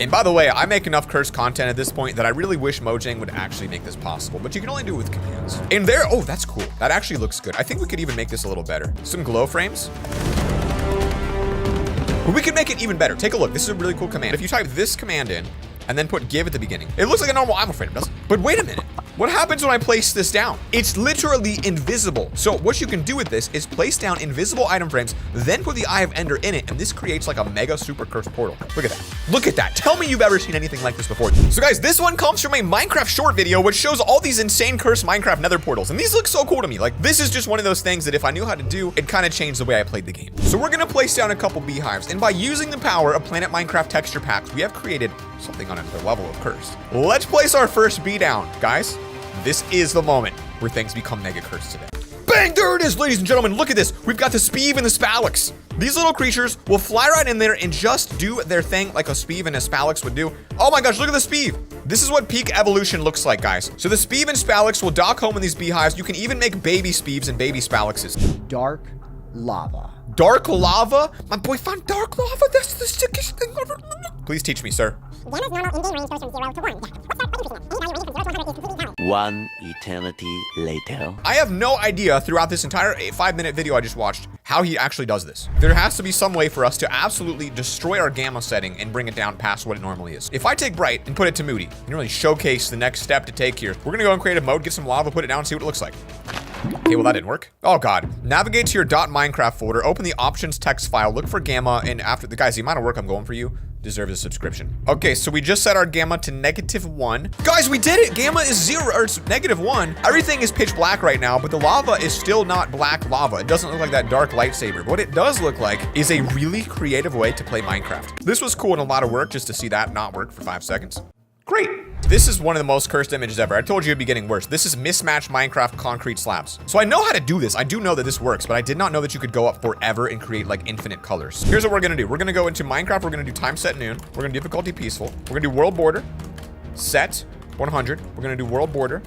And by the way, I make enough cursed content at this point that I really wish Mojang would actually make this possible, but you can only do it with commands. And there, oh, that's cool. That actually looks good. I think we could even make this a little better. Some glow frames. But we could make it even better. Take a look. This is a really cool command. If you type this command in, and then put give at the beginning. It looks like a normal I'm frame, doesn't it? But wait a minute. What happens when I place this down? It's literally invisible. So what you can do with this is place down invisible item frames, then put the Eye of Ender in it, and this creates like a mega super cursed portal. Look at that. Look at that. Tell me you've ever seen anything like this before. So guys, this one comes from a Minecraft short video, which shows all these insane cursed Minecraft nether portals. And these look so cool to me. Like, this is just one of those things that if I knew how to do, it kind of changed the way I played the game. So we're gonna place down a couple beehives, and by using the power of Planet Minecraft texture packs, we have created something on another level of cursed. Let's place our first bee down. Guys, this is the moment where things become mega cursed today. Bang, there it is, ladies and gentlemen. Look at this. We've got the Speeve and the Spalax. These little creatures will fly right in there and just do their thing like a Speeve and a Spalax would do. Oh my gosh, look at the Speeve. This is what peak evolution looks like, guys. So the Speeve and Spalax will dock home in these beehives. You can even make baby Speeves and baby Spalaxes. Dark lava. Dark lava? My boy found dark lava? That's the sickest thing ever. Please teach me, sir. Gamma's normal in-game range goes from 0 to 1. Yeah. What's that? What are you using that? Any value ranging from 0 to 100 is completely valid. One eternity later. I have no idea throughout this entire 5-minute video I just watched how he actually does this. There has to be some way for us to absolutely destroy our gamma setting and bring it down past what it normally is. If I take bright and put it to moody, you can really showcase the next step to take here. We're gonna go in creative mode, get some lava, put it down, and see what it looks like. Okay, well that didn't work. Oh god. Navigate to your .minecraft folder, open the options text file, look for gamma, and after the guys, the amount of work I'm going for you deserves a subscription. Okay, so we just set our gamma to -1. Guys, we did it! Gamma is 0, or it's -1. Everything is pitch black right now, but the lava is still not black lava. It doesn't look like that dark lightsaber. What it does look like is a really creative way to play Minecraft. This was cool and a lot of work just to see that not work for 5 seconds. Great. This is one of the most cursed images ever. I told you it'd be getting worse. This is mismatched Minecraft concrete slabs. So I know how to do this. I do know that this works, but I did not know that you could go up forever and create like infinite colors. Here's what we're gonna do. We're gonna go into Minecraft. We're gonna do time set noon. We're gonna do difficulty peaceful. We're gonna do world border, set 100. We're gonna do world border,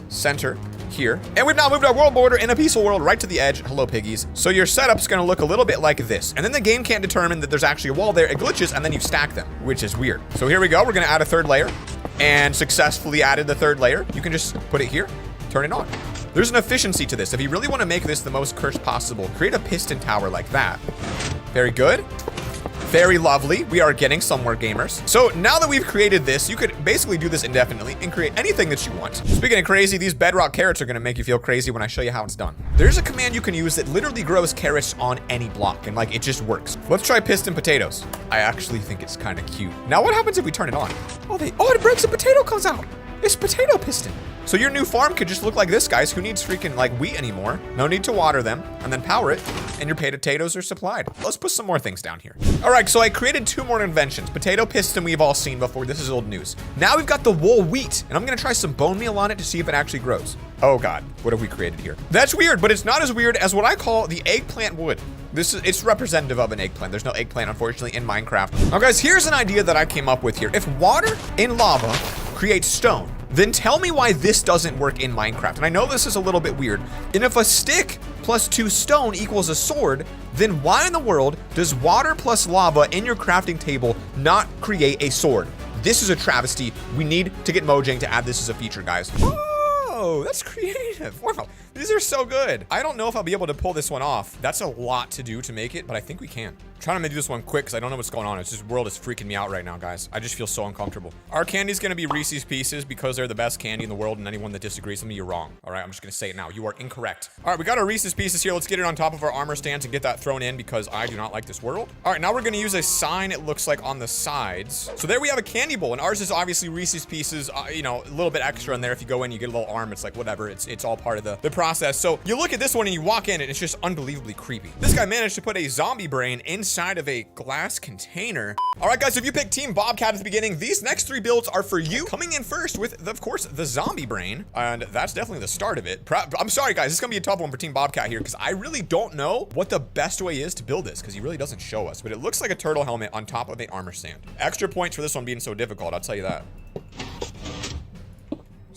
center here. And we've now moved our world border in a peaceful world right to the edge. Hello, piggies. So your setup's gonna look a little bit like this. And then the game can't determine that there's actually a wall there. It glitches and then you stack them, which is weird. So here we go. We're gonna add a third layer and successfully added the third layer. You can just put it here, turn it on. There's an efficiency to this. If you really want to make this the most cursed possible, create a piston tower like that. Very good. Very lovely. We are getting somewhere, gamers. So now that we've created this, you could basically do this indefinitely and create anything that you want. Speaking of crazy, these bedrock carrots are going to make you feel crazy when I show you how it's done. There's a command you can use that literally grows carrots on any block, and like it just works. Let's try piston potatoes. I actually think it's kind of cute. Now what happens if we turn it on? Oh, it breaks, a potato comes out. It's potato piston. So your new farm could just look like this, guys. Who needs freaking like wheat anymore? No need to water them and then power it, and your potatoes are supplied. Let's put some more things down here. All right, so I created 2 more inventions. Potato piston we've all seen before. This is old news. Now we've got the wool wheat, and I'm gonna try some bone meal on it to see if it actually grows. Oh god, what have we created here? That's weird, but it's not as weird as what I call the eggplant wood. It's representative of an eggplant. There's no eggplant, unfortunately, in Minecraft. Now guys, here's an idea that I came up with here. If water and lava creates stone. Then tell me why this doesn't work in Minecraft. And I know this is a little bit weird. And if a stick plus 2 stone equals a sword, then why in the world does water plus lava in your crafting table not create a sword? This is a travesty. We need to get Mojang to add this as a feature, guys. Oh, that's creative. Wow, these are so good. I don't know if I'll be able to pull this one off. That's a lot to do to make it, but I think we can. I'm trying to do this one quick because I don't know what's going on. It's just world is freaking me out right now, guys. I just feel so uncomfortable. Our candy's gonna be Reese's Pieces because they're the best candy in the world, and anyone that disagrees with me, you're wrong. All right, I'm just gonna say it now. You are incorrect. All right, we got our Reese's Pieces here. Let's get it on top of our armor stands and get that thrown in because I do not like this world. All right, now we're gonna use a sign, it looks like, on the sides. So there we have a candy bowl, and ours is obviously Reese's Pieces, you know, a little bit extra in there. If you go in, you get a little arm. It's like, whatever. It's all part of the process. So you look at this one and you walk in and it's just unbelievably creepy. This guy managed to put a zombie brain inside of a glass container. All right, guys, if you picked Team Bobcat at the beginning, these next 3 builds are for you. Coming in first with, of course, the zombie brain. And that's definitely the start of it. I'm sorry, guys. This is going to be a tough one for Team Bobcat here because I really don't know what the best way is to build this because he really doesn't show us. But it looks like a turtle helmet on top of an armor stand. Extra points for this one being so difficult, I'll tell you that.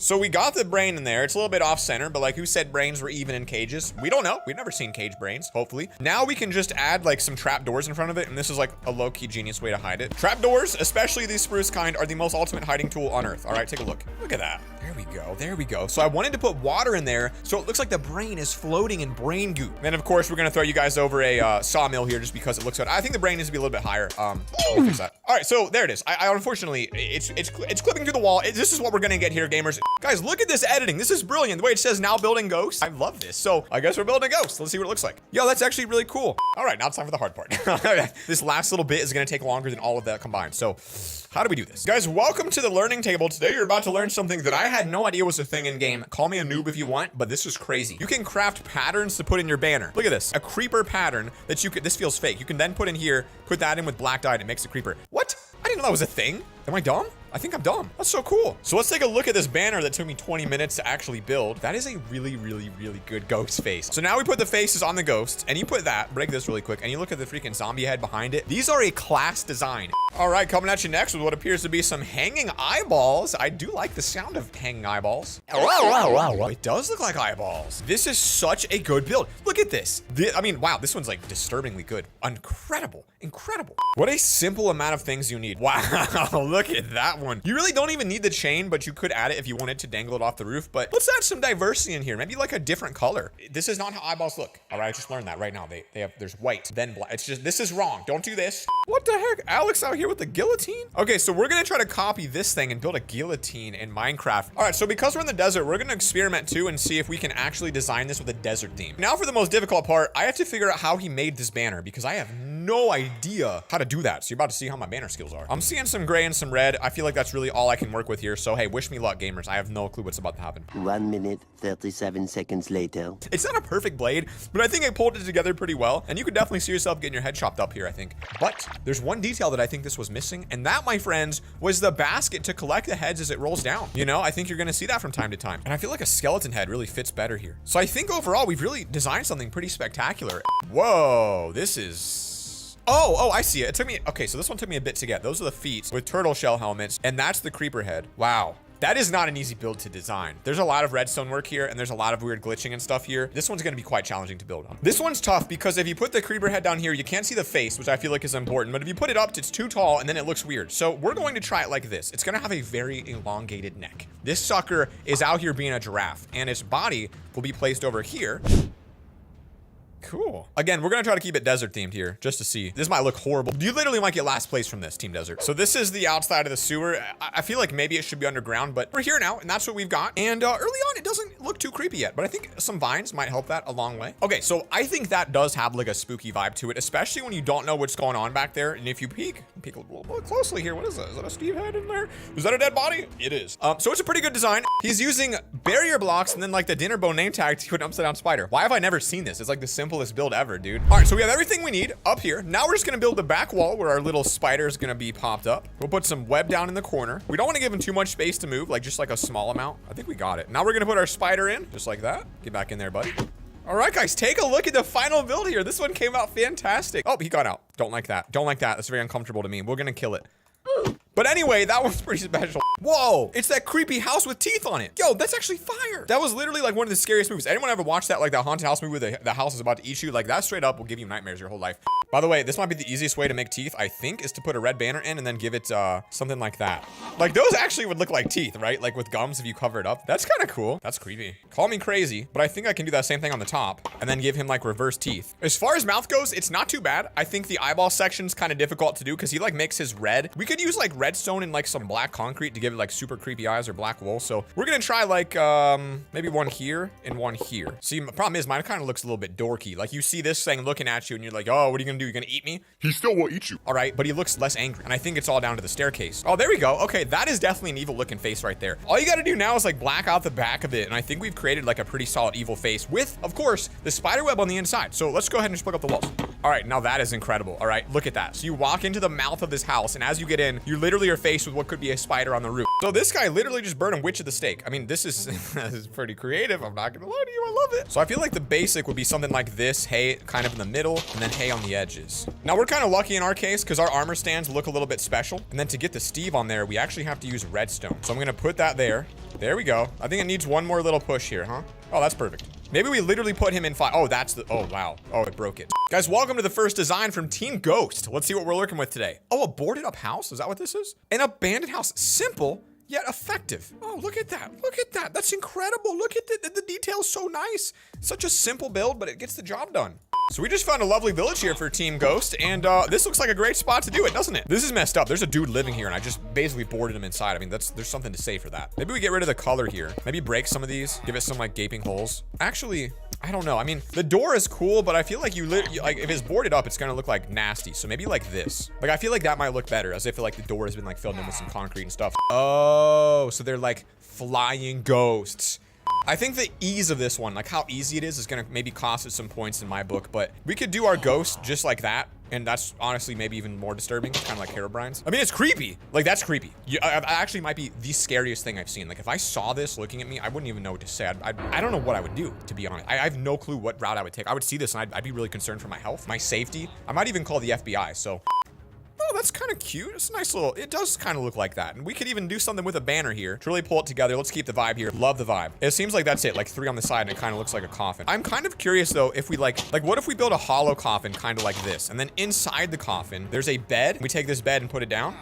So we got the brain in there. It's a little bit off center, but like who said brains were even in cages? We don't know. We've never seen cage brains, hopefully. Now we can just add like some trap doors in front of it. And this is like a low-key genius way to hide it. Trap doors, especially these spruce kind, are the most ultimate hiding tool on earth. All right, take a look. Look at that. There we go. There we go. So I wanted to put water in there so it looks like the brain is floating in brain goop. Then of course, we're going to throw you guys over a sawmill here just because it looks good. I think the brain needs to be a little bit higher. Let me fix that. All right, so there it is. I unfortunately, it's clipping through the wall. This is what we're going to get here, gamers. Guys, look at this editing. This is brilliant. The way it says now building ghosts. I love this. So I guess we're building a ghost. Let's see what it looks like. Yo, that's actually really cool. All right, now it's time for the hard part. This last little bit is going to take longer than all of that combined. So how do we do this? Guys, welcome to the learning table. Today, you're about to learn something that I had no idea was a thing in game. Call me a noob if you want, but this is crazy. You can craft patterns to put in your banner. Look at this, a creeper pattern that you could, this feels fake. You can then put in here, put that in with black dye and it makes a creeper. What? I didn't know that was a thing. Am I dumb? I think I'm dumb. That's so cool. So let's take a look at this banner that took me 20 minutes to actually build. That is a really, really, really good ghost face. So now we put the faces on the ghosts and you put that, break this really quick, and you look at the freaking zombie head behind it. These are a class design. All right, coming at you next with what appears to be some hanging eyeballs. I do like the sound of hanging eyeballs. It does look like eyeballs. This is such a good build. Look at this. I mean, wow, this one's like disturbingly good. Incredible, incredible. What a simple amount of things you need. Wow, look at that one. You really don't even need the chain, but you could add it if you wanted to dangle it off the roof. But let's add some diversity in here. Maybe like a different color. This is not how eyeballs look. All right, I just learned that right now. There's white, then black. It's just, this is wrong. Don't do this. What the heck? Alex out here with the guillotine? Okay, so we're gonna try to copy this thing and build a guillotine in Minecraft. All right, so because we're in the desert, we're gonna experiment too and see if we can actually design this with a desert theme. Now for the most difficult part, I have to figure out how he made this banner because I have no idea how to do that. So you're about to see how my banner skills are. I'm seeing some gray and some red. I feel like that's really all I can work with here. So hey, wish me luck, gamers. I have no clue what's about to happen. 1 minute, 37 seconds later. It's not a perfect blade, but I think I pulled it together pretty well. And you could definitely see yourself getting your head chopped up here, I think. But there's one detail that I think this was missing. And that, my friends, was the basket to collect the heads as it rolls down. You know, I think you're gonna see that from time to time. And I feel like a skeleton head really fits better here. So I think overall, we've really designed something pretty spectacular. Whoa, this is... Oh, I see it. It took me, okay, so this one took me a bit to get. Those are the feet with turtle shell helmets, and that's the creeper head. Wow. That is not an easy build to design. There's a lot of redstone work here, and there's a lot of weird glitching and stuff here. This one's gonna be quite challenging to build on. This one's tough because if you put the creeper head down here, you can't see the face, which I feel like is important, but if you put it up, it's too tall, and then it looks weird. So we're going to try it like this. It's gonna have a very elongated neck. This sucker is out here being a giraffe, and its body will be placed over here. Cool. Again, we're gonna try to keep it desert themed here just to see. This might look horrible. You literally might get last place from this, Team Desert. So this is the outside of the sewer. I feel like maybe it should be underground, but we're here now and that's what we've got. And early on, it doesn't look too creepy yet, but I think some vines might help that a long way. Okay, so I think that does have like a spooky vibe to it, especially when you don't know what's going on back there. And if you peek a little more closely here, what is that? Is that a Steve head in there? Is that a dead body? It is. So it's a pretty good design. He's using barrier blocks and then like the dinner bone name tag to put an upside down spider. Why have I never seen this? It's like the simplest build ever, dude. All right, so we have everything we need up here. Now we're just gonna build the back wall where our little spider is gonna be popped up. We'll put some web down in the corner. We don't want to give him too much space to move, like just like a small amount. I think we got it. Now we're gonna put our spider in, just like that. Get back in there, buddy. All right, guys, take a look at the final build here. This one came out fantastic. Oh, he got out. Don't like that. Don't like that. That's very uncomfortable to me. We're gonna kill it. But anyway, that one's pretty special. Whoa, it's that creepy house with teeth on it. Yo, that's actually fire. That was literally like one of the scariest movies. Anyone ever watched that, like that haunted house movie where the house is about to eat you? Like that straight up will give you nightmares your whole life. By the way, this might be the easiest way to make teeth, I think, is to put a red banner in and then give it something like that. Like those actually would look like teeth, right? Like with gums if you cover it up. That's kind of cool. That's creepy. Call me crazy, but I think I can do that same thing on the top and then give him like reverse teeth. As far as mouth goes, it's not too bad. I think the eyeball section's kind of difficult to do because he like makes his red. We could use like redstone and like some black concrete to give it like super creepy eyes or black wool. So we're gonna try like maybe one here and one here. See, the problem is mine kind of looks a little bit dorky. Like you see this thing looking at you and you're like, oh, what are you gonna do? You're gonna eat me? He still will eat you. All right, but he looks less angry. And I think it's all down to the staircase. Oh, there we go. Okay, that is definitely an evil looking face right there. All you gotta do now is like black out the back of it. And I think we've created like a pretty solid evil face with, of course, the spider web on the inside. So let's go ahead and just plug up the walls. All right, now that is incredible. All right, look at that. So you walk into the mouth of this house, and as you get in, you literally are faced with what could be a spider on the roof. So this guy literally just burned him witch at the stake. I mean, this is, this is pretty creative. I'm not gonna lie to you, I love it. So I feel like the basic would be something like this, hay kind of in the middle, and then hay on the edges. Now we're kind of lucky in our case because our armor stands look a little bit special. And then to get the Steve on there, we actually have to use redstone. So I'm gonna put that there. There we go. I think it needs one more little push here, huh? Oh, that's perfect. Maybe we literally put him in 5. Oh, that's the, oh, wow. Oh, it broke it. Guys, welcome to the first design from Team Ghost. Let's see what we're working with today. Oh, a boarded up house? Is that what this is? An abandoned house. Simple, yet effective. Oh, look at that. Look at that. That's incredible. Look at the details so nice. Such a simple build, but it gets the job done. So we just found a lovely village here for Team Ghost, and this looks like a great spot to do it, doesn't it? This is messed up. There's a dude living here, and I just basically boarded him inside. I mean, there's something to say for that. Maybe we get rid of the color here. Maybe break some of these, give it some like gaping holes. Actually, I don't know. I mean, the door is cool, but I feel like like if it's boarded up, it's gonna look like nasty. So maybe like this. Like I feel like that might look better, as if like the door has been like filled in with some concrete and stuff. Oh, so they're like flying ghosts. I think the ease of this one, like how easy it is gonna maybe cost us some points in my book, but we could do our ghost just like that. And that's honestly maybe even more disturbing, kind of like Herobrine's. I mean, it's creepy. Like that's creepy. I actually might be the scariest thing I've seen. Like if I saw this looking at me, I wouldn't even know what to say. I don't know what I would do, to be honest. I have no clue what route I would take. I would see this and I'd be really concerned for my health, my safety. I might even call the FBI, so. Oh, that's kind of cute. It's a nice little, it does kind of look like that. And we could even do something with a banner here to really pull it together. Let's keep the vibe here. Love the vibe. It seems like that's it, like 3 on the side, and it kind of looks like a coffin. I'm kind of curious though, if we like what if we build a hollow coffin kind of like this? And then inside the coffin, there's a bed. We take this bed and put it down.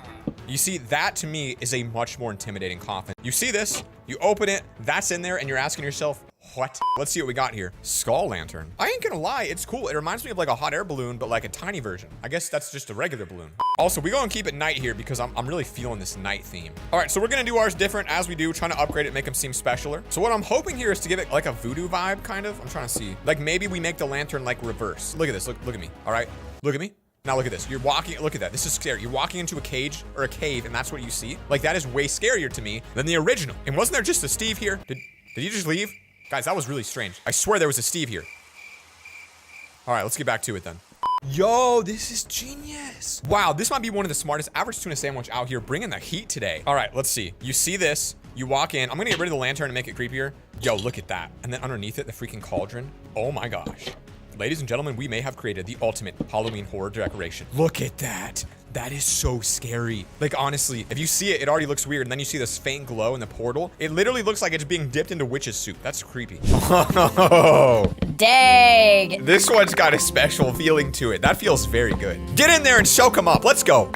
You see, that to me is a much more intimidating coffin. You see this, you open it, that's in there, and you're asking yourself, what? Let's see what we got here. Skull lantern. I ain't gonna lie, it's cool. It reminds me of like a hot air balloon, but like a tiny version. I guess that's just a regular balloon. Also, we go and keep it night here because I'm really feeling this night theme. All right, so we're gonna do ours different as we do, trying to upgrade it, make them seem specialer. So what I'm hoping here is to give it like a voodoo vibe, kind of. I'm trying to see. Like maybe we make the lantern like reverse. Look at this, look at me, all right? Look at me. Now look at this. You're walking, look at that. This is scary. You're walking into a cage or a cave and that's what you see. Like that is way scarier to me than the original. And wasn't there just a Steve here? Did he just leave? Guys, that was really strange. I swear there was a Steve here. All right, let's get back to it then. Yo, this is genius. Wow, this might be one of the smartest average tuna sandwich out here bringing the heat today. All right, let's see. You see this, you walk in. I'm gonna get rid of the lantern and make it creepier. Yo, look at that. And then underneath it, the freaking cauldron. Oh my gosh. Ladies and gentlemen, we may have created the ultimate Halloween horror decoration. Look at that. That is so scary. Like, honestly, if you see it, it already looks weird. And then you see this faint glow in the portal. It literally looks like it's being dipped into witch's soup. That's creepy. Oh. Dang. This one's got a special feeling to it. That feels very good. Get in there and soak them up. Let's go.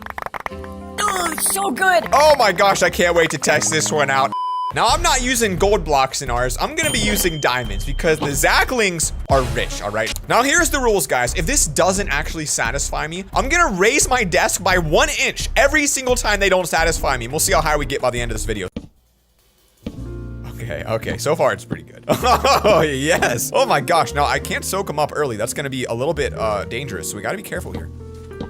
Oh, so good. Oh my gosh, I can't wait to test this one out. Now, I'm not using gold blocks in ours. I'm gonna be using diamonds because the Zacklings are rich, all right? Now, here's the rules, guys. If this doesn't actually satisfy me, I'm gonna raise my desk by 1 inch every single time they don't satisfy me. And we'll see how high we get by the end of this video. Okay, so far it's pretty good. Oh, yes. Oh my gosh, now I can't soak them up early. That's gonna be a little bit dangerous, so we gotta be careful here.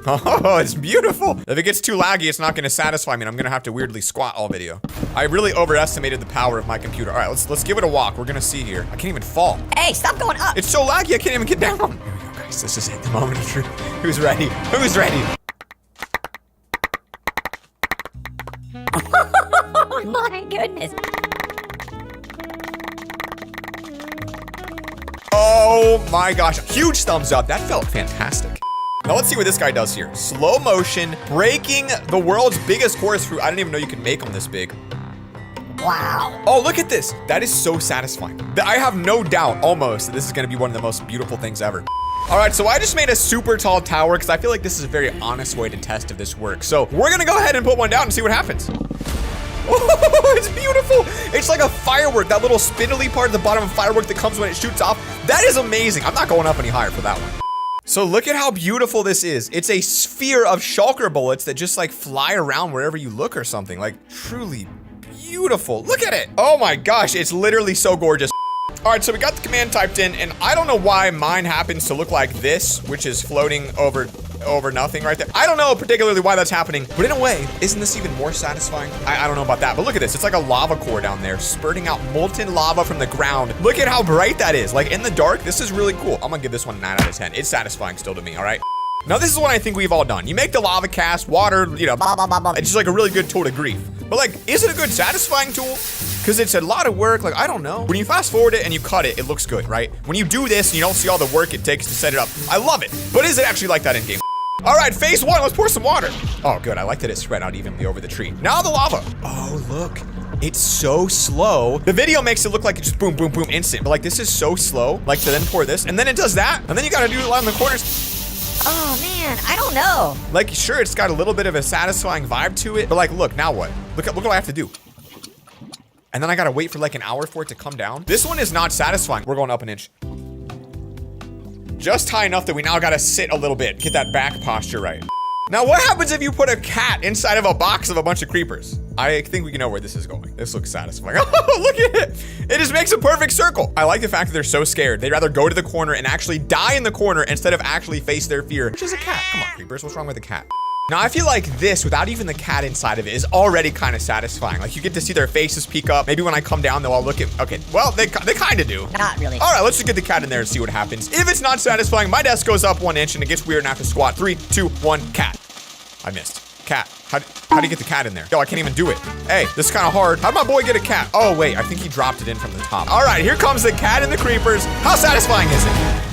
Oh, it's beautiful. If it gets too laggy, it's not gonna satisfy me and I'm gonna have to weirdly squat all video. I really overestimated the power of my computer. All right, let's give it a walk. We're gonna see here. I can't even fall. Hey, stop going up. It's so laggy, I can't even get down. Here we go, guys. This is it, the moment of truth. Who's ready? Who's ready? Oh my goodness. Oh my gosh, huge thumbs up. That felt fantastic. Now let's see what this guy does here. Slow motion, breaking the world's biggest chorus fruit. I didn't even know you could make them this big. Wow. Oh, look at this. That is so satisfying. I have no doubt almost that this is gonna be one of the most beautiful things ever. All right, so I just made a super tall tower because I feel like this is a very honest way to test if this works. So we're gonna go ahead and put one down and see what happens. Oh, it's beautiful. It's like a firework, that little spindly part at the bottom of a firework that comes when it shoots off. That is amazing. I'm not going up any higher for that one. So look at how beautiful this is. It's a sphere of shulker bullets that just like fly around wherever you look or something. Like truly beautiful. Look at it. Oh my gosh, it's literally so gorgeous. All right, so we got the command typed in, and I don't know why mine happens to look like this, which is floating over nothing right there. I don't know particularly why that's happening, but in a way, isn't this even more satisfying? I don't know about that, but look at this. It's like a lava core down there, spurting out molten lava from the ground. Look at how bright that is. Like in the dark, this is really cool. I'm gonna give this one a 9 out of 10. It's satisfying still to me, all right? Now this is what I think we've all done. You make the lava cast, water, you know, blah, blah, blah, blah. It's just like a really good tool to grief. But like, is it a good satisfying tool? Because it's a lot of work, like, I don't know. When you fast forward it and you cut it, it looks good, right? When you do this and you don't see all the work it takes to set it up, I love it. But is it actually like that in game? All right, phase 1, let's pour some water. Oh, good, I like that it spread out evenly over the tree. Now the lava. Oh, look, it's so slow. The video makes it look like it's just boom, boom, boom, instant. But like, this is so slow, like to then pour this, and then it does that, and then you gotta do it along the corners. Oh man, I don't know. Like, sure, it's got a little bit of a satisfying vibe to it, but like, look, now what? Look what I have to do. And then I gotta wait for like an hour for it to come down. This one is not satisfying. We're going up an inch. Just high enough that we now gotta sit a little bit, get that back posture right. Now, what happens if you put a cat inside of a box of a bunch of creepers? I think we can know where this is going. This looks satisfying. Oh, look at it. It just makes a perfect circle. I like the fact that they're so scared. They'd rather go to the corner and actually die in the corner instead of actually face their fear, which is a cat. Come on, creepers, what's wrong with a cat? Now, I feel like this, without even the cat inside of it, is already kind of satisfying. Like, you get to see their faces peek up. Maybe when I come down, they'll all look at, okay, well, they kind of do. Not really. All right, let's just get the cat in there and see what happens. If it's not satisfying, my desk goes up 1 inch and it gets weird and I have to squat. 3, 2, 1, cat. I missed. Cat. How do you get the cat in there? Yo, I can't even do it. Hey, this is kind of hard. How'd my boy get a cat? Oh, wait, I think he dropped it in from the top. All right, here comes the cat and the creepers. How satisfying is it?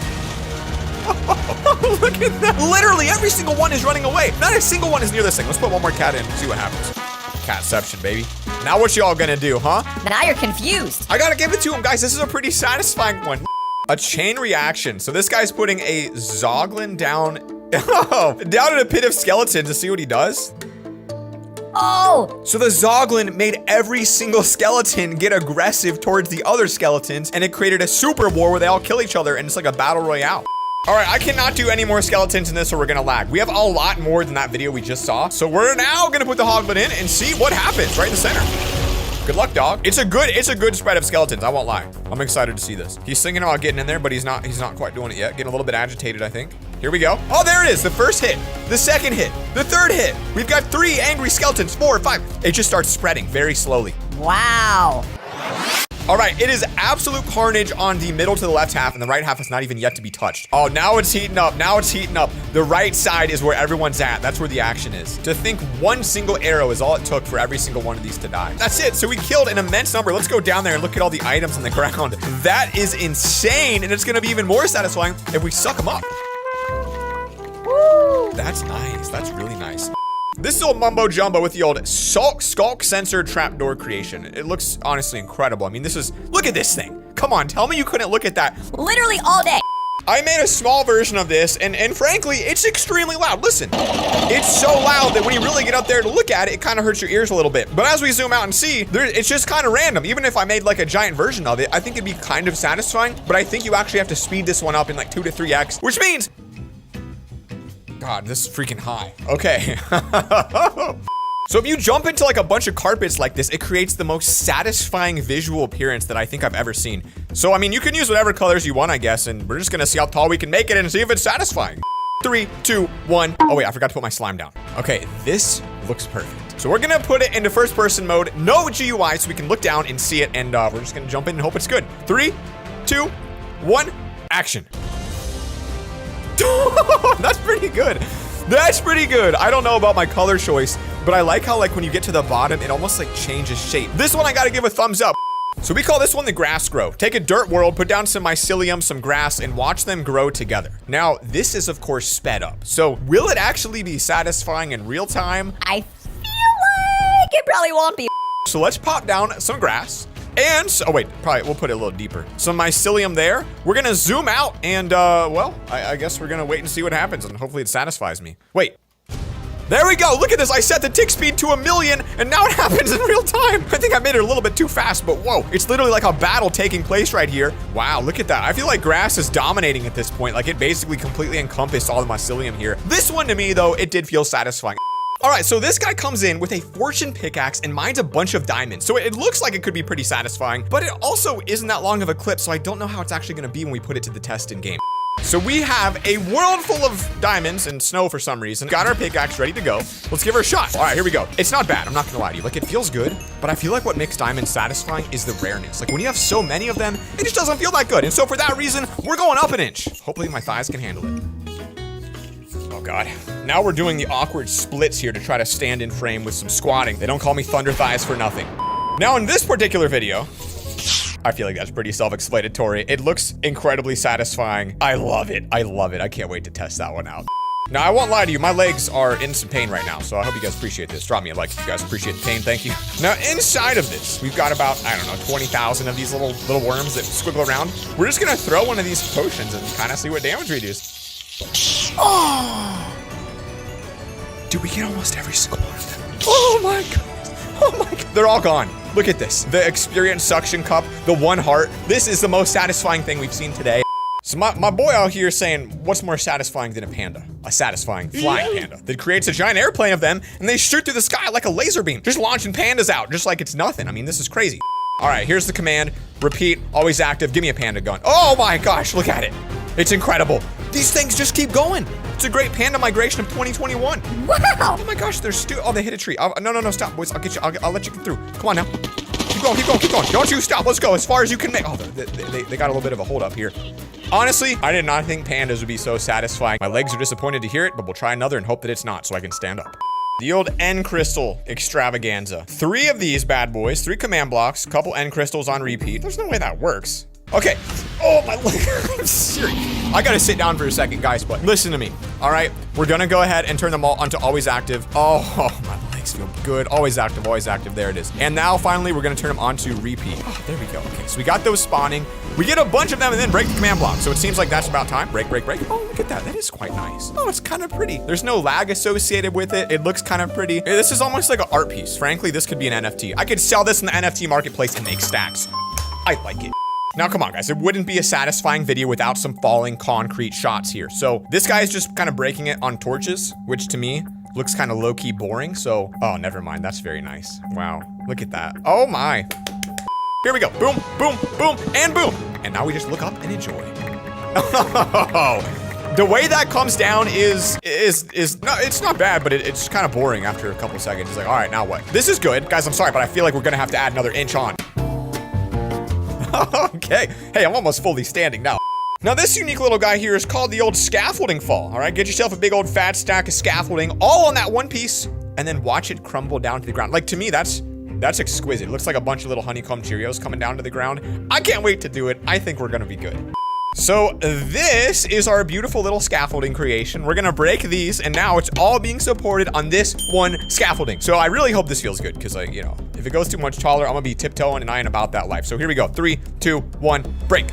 Look at that. Literally, every single one is running away. Not a single one is near this thing. Let's put one more cat in and see what happens. Catception, baby. Now what y'all gonna do, huh? Now you're confused. I gotta give it to him, guys. This is a pretty satisfying one. A chain reaction. So this guy's putting a Zoglin down, down in a pit of skeletons to see what he does. Oh! So the Zoglin made every single skeleton get aggressive towards the other skeletons, and it created a super war where they all kill each other, and it's like a battle royale. All right, I cannot do any more skeletons in this or we're gonna lag. We have a lot more than that video we just saw. So we're now gonna put the Hoglin in and see what happens right in the center. Good luck, dog. It's a good spread of skeletons, I won't lie. I'm excited to see this. He's thinking about getting in there, but he's not quite doing it yet. Getting a little bit agitated, I think. Here we go. Oh, there it is. The first hit, the second hit, the third hit. We've got 3 angry skeletons, 4, 5. It just starts spreading very slowly. Wow. All right, it is absolute carnage on the middle to the left half, and the right half is not even yet to be touched. Oh, now it's heating up. Now it's heating up. The right side is where everyone's at. That's where the action is. To think one single arrow is all it took for every single one of these to die. That's it. So we killed an immense number. Let's go down there and look at all the items on the ground. That is insane, and it's gonna be even more satisfying if we suck them up. Woo! That's nice. That's really nice. This is old mumbo jumbo with the old skulk sensor trapdoor creation. It looks honestly incredible. I mean, look at this thing. Come on, tell me you couldn't look at that. Literally all day. I made a small version of this, and frankly, it's extremely loud. Listen, it's so loud that when you really get up there to look at it, it kind of hurts your ears a little bit. But as we zoom out and see, it's just kind of random. Even if I made like a giant version of it, I think it'd be kind of satisfying. But I think you actually have to speed this one up in like 2 to 3x, which means, God, this is freaking high. Okay. So if you jump into like a bunch of carpets like this, it creates the most satisfying visual appearance that I think I've ever seen. So, I mean, you can use whatever colors you want, I guess, and we're just gonna see how tall we can make it and see if it's satisfying. 3, 2, 1. Oh wait, I forgot to put my slime down. Okay, this looks perfect. So we're gonna put it into first person mode, no GUI, so we can look down and see it, and we're just gonna jump in and hope it's good. 3, 2, 1, action. That's pretty good. That's pretty good. I don't know about my color choice, but I like how like when you get to the bottom, it almost like changes shape. This one I gotta give a thumbs up. So we call this one the grass grow. Take a dirt world, put down some mycelium, some grass, and watch them grow together. Now, this is of course sped up. So will it actually be satisfying in real time? I feel like it probably won't be. So let's pop down some grass. And, oh wait, probably we'll put it a little deeper. Some mycelium there. We're gonna zoom out and, well, I guess we're gonna wait and see what happens and hopefully it satisfies me. Wait. There we go, look at this. I set the tick speed to 1,000,000 and now it happens in real time. I think I made it a little bit too fast, but whoa, it's literally like a battle taking place right here. Wow, look at that. I feel like grass is dominating at this point. Like it basically completely encompassed all the mycelium here. This one to me though, it did feel satisfying. All right, so this guy comes in with a fortune pickaxe and mines a bunch of diamonds. So it looks like it could be pretty satisfying, but it also isn't that long of a clip, so I don't know how it's actually gonna be when we put it to the test in game. So we have a world full of diamonds and snow for some reason. Got our pickaxe ready to go. Let's give her a shot. All right, here we go. It's not bad, I'm not gonna lie to you. Like it feels good, but I feel like what makes diamonds satisfying is the rareness. Like when you have so many of them, it just doesn't feel that good. And so for that reason, we're going up an inch. Hopefully my thighs can handle it. Oh God. Now we're doing the awkward splits here to try to stand in frame with some squatting. They don't call me Thunder Thighs for nothing. Now in this particular video, I feel like that's pretty self-explanatory. It looks incredibly satisfying. I love it. I love it. I can't wait to test that one out. Now, I won't lie to you. My legs are in some pain right now, so I hope you guys appreciate this. Drop me a like if you guys appreciate the pain. Thank you. Now, inside of this, we've got about, I don't know, 20,000 of these little worms that squiggle around. We're just gonna throw one of these potions and kind of see what damage we do. Oh! Did we get almost every single one of them? Oh my God. Oh my God. They're all gone. Look at this. The experience suction cup, the 1 heart. This is the most satisfying thing we've seen today. So my boy out here is saying, what's more satisfying than a panda? A satisfying flying panda that creates a giant airplane of them and they shoot through the sky like a laser beam, just launching pandas out, just like it's nothing. I mean, this is crazy. All right, here's the command. Repeat, always active. Give me a panda gun. Oh my gosh, look at it. It's incredible. These things just keep going. It's a great panda migration of 2021. Wow! Oh my gosh, they're oh, they hit a tree. No, stop, boys. I'll get you. I'll let you get through. Come on now. Keep going, keep going, keep going. Don't you stop. Let's go as far as you can make. Oh, they got a little bit of a hold up here. Honestly, I did not think pandas would be so satisfying. My legs are disappointed to hear it, but we'll try another and hope that it's not so I can stand up. The old end crystal extravaganza. 3 of these bad boys, 3 command blocks, couple end crystals on repeat. There's no way that works. Okay. Oh, my leg. I'm serious. I gotta sit down for a second, guys, but listen to me. All right, we're gonna go ahead and turn them all onto always active. Oh, my legs feel good. Always active, there it is. And now finally, we're gonna turn them onto repeat. Oh, there we go. Okay, so we got those spawning. We get a bunch of them and then break the command block. So it seems like that's about time. Break, break, break. Oh, look at that. That is quite nice. Oh, it's kind of pretty. There's no lag associated with it. It looks kind of pretty. This is almost like an art piece. Frankly, this could be an NFT. I could sell this in the NFT marketplace and make stacks. I like it. Now, come on, guys. It wouldn't be a satisfying video without some falling concrete shots here. So this guy is just kind of breaking it on torches, which to me looks kind of low-key boring. So, oh, never mind. That's very nice. Wow. Look at that. Oh, my. Here we go. Boom, boom, boom, and boom. And now we just look up and enjoy. Oh, the way that comes down is no, it's not bad, but it's kind of boring after a couple seconds. It's like, all right, now what? This is good. Guys, I'm sorry, but I feel like we're going to have to add another inch on. Okay. Hey, I'm almost fully standing now. Now, this unique little guy here is called the old scaffolding fall. All right, get yourself a big old fat stack of scaffolding all on that one piece and then watch it crumble down to the ground. Like, to me, that's exquisite. It looks like a bunch of little honeycomb Cheerios coming down to the ground. I can't wait to do it. I think we're gonna be good. So this is our beautiful little scaffolding creation. We're gonna break these and now it's all being supported on this one scaffolding. So I really hope this feels good because you know, if it goes too much taller, I'm gonna be tiptoeing and I ain't about that life. So here we go. 3, 2, 1, break.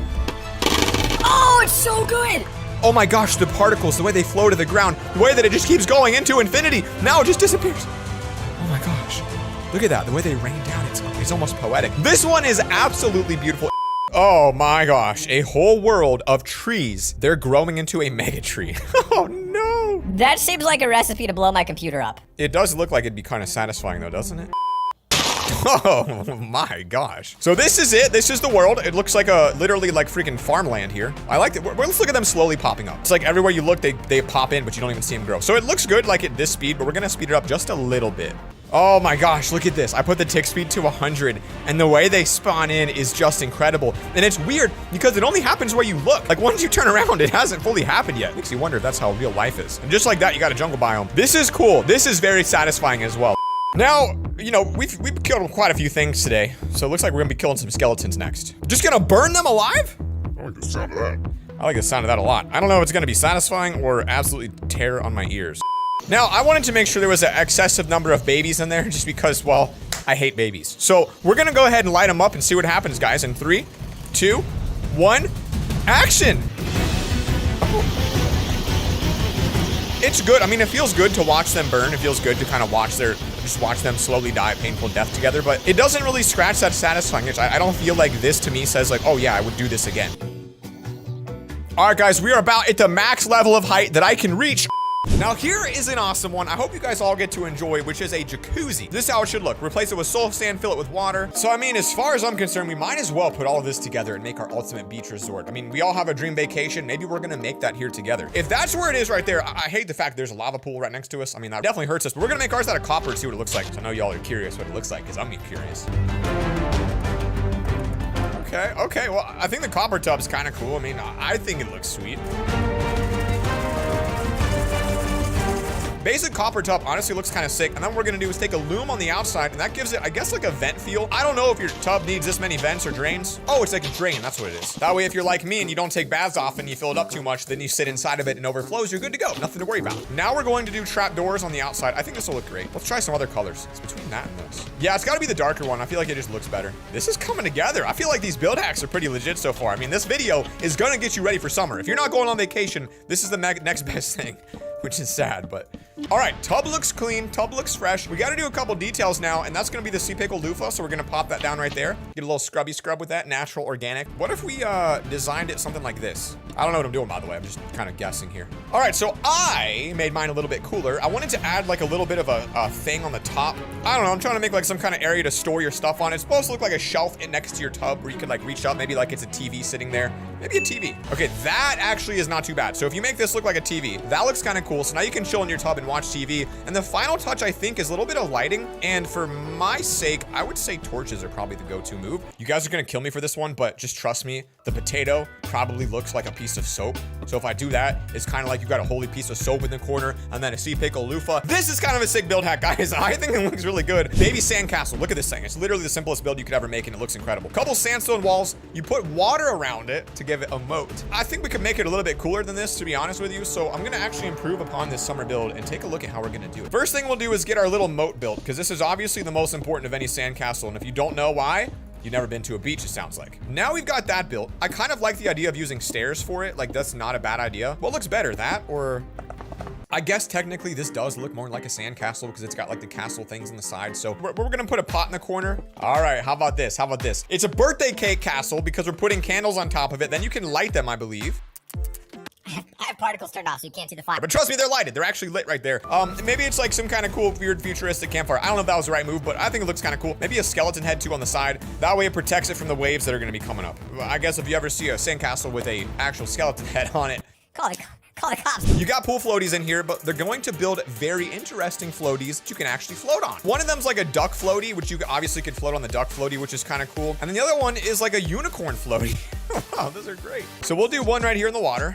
Oh, it's so good! Oh my gosh, the particles, the way they flow to the ground, the way that it just keeps going into infinity. Now it just disappears. Oh my gosh. Look at that, the way they rain down, it's almost poetic. This one is absolutely beautiful. Oh my gosh, a whole world of trees. They're growing into a mega tree. Oh no. That seems like a recipe to blow my computer up. It does look like it'd be kind of satisfying though, doesn't it? Oh my gosh. So this is it. This is the world. It looks like literally like freaking farmland here. I like it. Let's look at them slowly popping up. It's like everywhere you look, they pop in, but you don't even see them grow. So it looks good like at this speed, but we're gonna speed it up just a little bit. Oh my gosh, look at this. I put the tick speed to 100 and the way they spawn in is just incredible. And it's weird because it only happens where you look. Like once you turn around, it hasn't fully happened yet. Makes you wonder if that's how real life is. And just like that, you got a jungle biome. This is cool. This is very satisfying as well. Now, you know, we've killed quite a few things today. So it looks like we're gonna be killing some skeletons next. Just gonna burn them alive? I like the sound of that. I like the sound of that a lot. I don't know if it's gonna be satisfying or absolutely tear on my ears. Now, I wanted to make sure there was an excessive number of babies in there just because, well, I hate babies. So we're gonna go ahead and light them up and see what happens, guys. In 3, 2, 1, action. It's good. I mean, it feels good to watch them burn. It feels good to kind of watch them slowly die a painful death together, but it doesn't really scratch that satisfying itch. I don't feel like this to me says like, oh yeah, I would do this again. All right, guys, we are about at the max level of height that I can reach. Now here is an awesome one I hope you guys all get to enjoy, which is a jacuzzi. This is how it should look. Replace it with soul sand, fill it with water. So I mean, as far as I'm concerned, we might as well put all of this together and make our ultimate beach resort. I mean, we all have a dream vacation. Maybe we're gonna make that here together. If that's where it is right there, I hate the fact there's a lava pool right next to us. I mean, that definitely hurts us, but we're gonna make ours out of copper and see what it looks like. So I know y'all are curious what it looks like, because I'm curious. Okay, well, I think the copper tub's kind of cool. I mean, I think it looks sweet. Basic copper tub honestly looks kind of sick. And then what we're gonna do is take a loom on the outside, and that gives it, I guess, like a vent feel. I don't know if your tub needs this many vents or drains. Oh, it's like a drain, that's what it is. That way, if you're like me and you don't take baths often, and you fill it up too much, then you sit inside of it and overflows, you're good to go. Nothing to worry about. Now we're going to do trap doors on the outside. I think this will look great. Let's try some other colors. It's between that and this. Yeah, it's gotta be the darker one. I feel like it just looks better. This is coming together. I feel like these build hacks are pretty legit so far. I mean, this video is gonna get you ready for summer. If you're not going on vacation, this is the next best thing, which is sad, but. All right, tub looks clean, tub looks fresh. We gotta do a couple details now, and that's gonna be the sea pickle loofah, so we're gonna pop that down right there. Get a little scrubby scrub with that, natural, organic. What if we designed it something like this? I don't know what I'm doing, by the way. I'm just kind of guessing here. All right, so I made mine a little bit cooler. I wanted to add like a little bit of a thing on the top. I don't know, I'm trying to make like some kind of area to store your stuff on. It's supposed to look like a shelf next to your tub where you could like reach up, maybe like it's a TV sitting there. Maybe a TV. Okay, that actually is not too bad. So if you make this look like a TV, that looks kind of cool. So now you can chill in your tub and watch TV. And the final touch, I think, is a little bit of lighting. And for my sake, I would say torches are probably the go-to move. You guys are gonna kill me for this one, but just trust me, the potato probably looks like a piece of soap. So if I do that, it's kind of like you got a holy piece of soap in the corner and then a sea pickle loofah. This is kind of a sick build hack, guys. I think it looks really good. Baby sandcastle. Look at this thing. It's literally the simplest build you could ever make, and it looks incredible. Couple sandstone walls. You put water around it to give it a moat. I think we could make it a little bit cooler than this, to be honest with you. So I'm gonna actually improve upon this summer build and take a look at how we're gonna do it. First thing we'll do is get our little moat built, because this is obviously the most important of any sandcastle. And if you don't know why, you've never been to a beach, it sounds like. Now we've got that built. I kind of like the idea of using stairs for it. Like, that's not a bad idea. What looks better, that or... I guess technically this does look more like a sandcastle because it's got like the castle things on the side. So we're gonna put a pot in the corner. All right, how about this? How about this? It's a birthday cake castle because we're putting candles on top of it. Then you can light them, I believe. I have particles turned off so you can't see the fire. But trust me, they're lighted. They're actually lit right there. Maybe it's like some kind of cool, weird, futuristic campfire. I don't know if that was the right move, but I think it looks kind of cool. Maybe a skeleton head too on the side. That way it protects it from the waves that are gonna be coming up. I guess if you ever see a sandcastle with a actual skeleton head on it, Call the cops. you got pool floaties in here, but they're going to build very interesting floaties that you can actually float on. One of them's like a duck floaty, which you obviously could float on the duck floaty, which is kind of cool. And then the other one is like a unicorn floaty. Wow, those are great. So we'll do one right here in the water.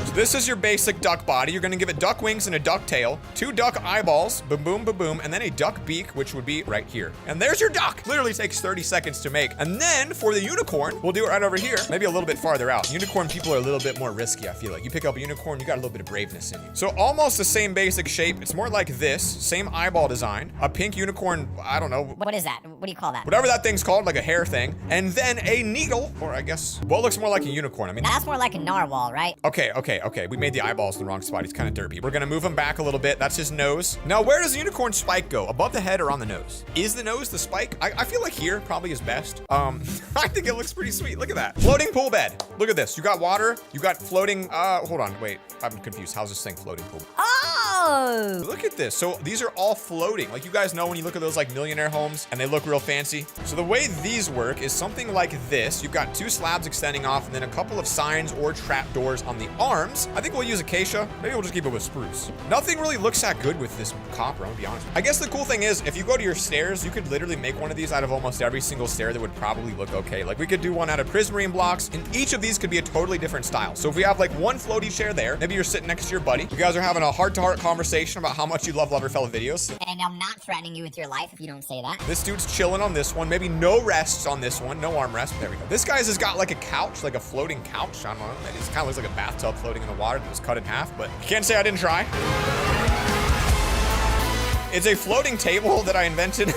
So this is your basic duck body. You're gonna give it duck wings and a duck tail, 2 duck eyeballs, boom, boom, boom, boom, and then a duck beak, which would be right here. And there's your duck. Literally takes 30 seconds to make. And then for the unicorn, we'll do it right over here, maybe a little bit farther out. Unicorn people are a little bit more risky, I feel like. You pick up a unicorn, you got a little bit of braveness in you. So almost the same basic shape. It's more like this, same eyeball design. A pink unicorn, I don't know. What is that? What do you call that? Whatever that thing's called, like a hair thing. And then a needle, or I guess, what looks more like a unicorn? I mean, That's more like a narwhal, right? Okay. We made the eyeballs in the wrong spot. He's kind of derpy. We're gonna move him back a little bit. That's his nose. Now, where does the unicorn spike go? Above the head or on the nose? Is the nose the spike? I feel like here probably is best. I think it looks pretty sweet. Look at that. Floating pool bed. Look at this. You got water. You got floating, hold on, wait. I'm confused. How's this thing floating pool? Oh! Look at this. So these are all floating. Like you guys know when you look at those like millionaire homes and they look real fancy. So the way these work is something like this. You've got 2 slabs extending off and then a couple of signs or trap doors on the arms. I think we'll use acacia. Maybe we'll just keep it with spruce. Nothing really looks that good with this copper, I'm gonna be honest. I guess the cool thing is if you go to your stairs, you could literally make one of these out of almost every single stair that would probably look okay. Like we could do one out of prismarine blocks and each of these could be a totally different style. So if we have like one floaty chair there, maybe you're sitting next to your buddy. You guys are having a heart-to-heart conversation about how much you love LoverFella videos. And I'm not threatening you with your life if you don't say that. This dude's chilling on this one. Maybe no rests on this one. No armrest. There we go. This guy's has got like a couch, like a floating couch. I don't know. It just kind of looks like a bathtub floating in the water that was cut in half, but you can't say I didn't try. It's a floating table that I invented.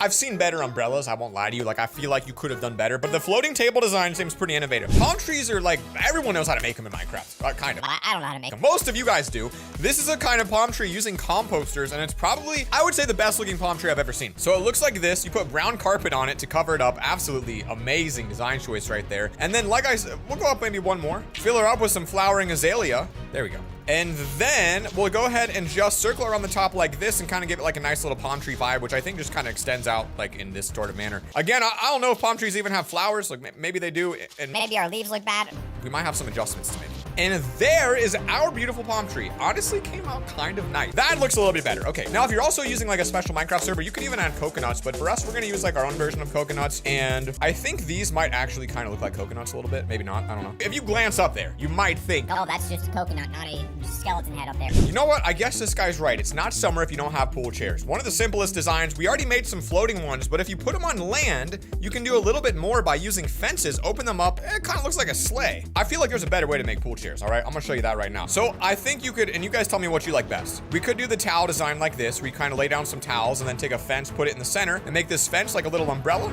I've seen better umbrellas, I won't lie to you. Like, I feel like you could have done better, but the floating table design seems pretty innovative. Palm trees are like, everyone knows how to make them in Minecraft, kind of. I don't know how to make them. Most of you guys do. This is a kind of palm tree using composters, and it's probably, I would say, the best looking palm tree I've ever seen. So it looks like this. You put brown carpet on it to cover it up. Absolutely amazing design choice right there. And then, like I said, we'll go up maybe one more. Fill her up with some flowering azalea. There we go. And then we'll go ahead and just circle around the top like this and kind of give it like a nice little palm tree vibe, which I think just kind of extends out like in this sort of manner. Again, I don't know if palm trees even have flowers. Like maybe they do. And Maybe our leaves look bad. we might have some adjustments to make. And there is our beautiful palm tree. Honestly, came out kind of nice. That looks a little bit better. Okay, now if you're also using like a special Minecraft server, you can even add coconuts, but for us, we're gonna use like our own version of coconuts. And I think these might actually kind of look like coconuts a little bit. Maybe not, I don't know. If you glance up there, you might think, Oh, that's just a coconut, not a skeleton head up there. you know what? I guess this guy's right. It's not summer if you don't have pool chairs. One of the simplest designs, we already made some floating ones, but if you put them on land, you can do a little bit more by using fences, open them up. It kind of looks like a sleigh. I feel like there's a better way to make pool chairs, all right? I'm gonna show you that right now. So I think you could, and you guys tell me what you like best. We could do the towel design like this, where you kind of lay down some towels and then take a fence, put it in the center, and make this fence like a little umbrella.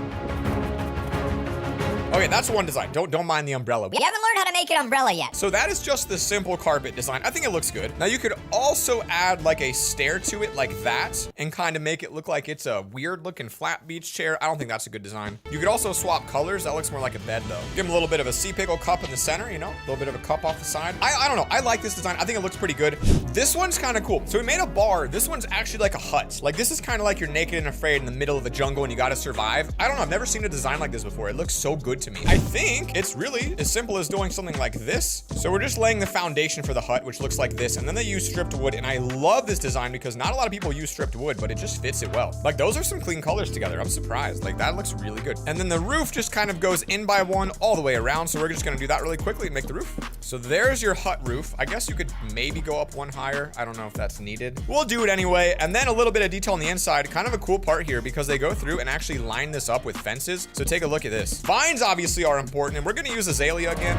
Okay, that's one design. Don't mind the umbrella. We haven't learned how to make an umbrella yet. So that is just the simple carpet design. I think it looks good. Now you could also add like a stair to it like that and kind of make it look like it's a weird looking flat beach chair. I don't think that's a good design. You could also swap colors. That looks more like a bed though. Give him a little bit of a sea pickle cup in the center, you know, a little bit of a cup off the side. I don't know. I like this design. I think it looks pretty good. This one's kind of cool. So we made a bar. This one's actually like a hut. Like this is kind of like you're naked and afraid in the middle of the jungle and you got to survive. I don't know. I've never seen a design like this before. It looks so good to me. I think it's really as simple as doing something like this. So we're just laying the foundation for the hut, which looks like this. And then they use stripped wood. And I love this design because not a lot of people use stripped wood, but it just fits it well. Like those are some clean colors together. I'm surprised. Like that looks really good. And then the roof just kind of goes in by one all the way around. So we're just going to do that really quickly and make the roof. So there's your hut roof. I guess you could maybe go up one higher. I don't know if that's needed. We'll do it anyway. And then a little bit of detail on the inside. Kind of a cool part here because they go through and actually line this up with fences. So take a look at this. Vines obviously are important and we're going to use azalea again.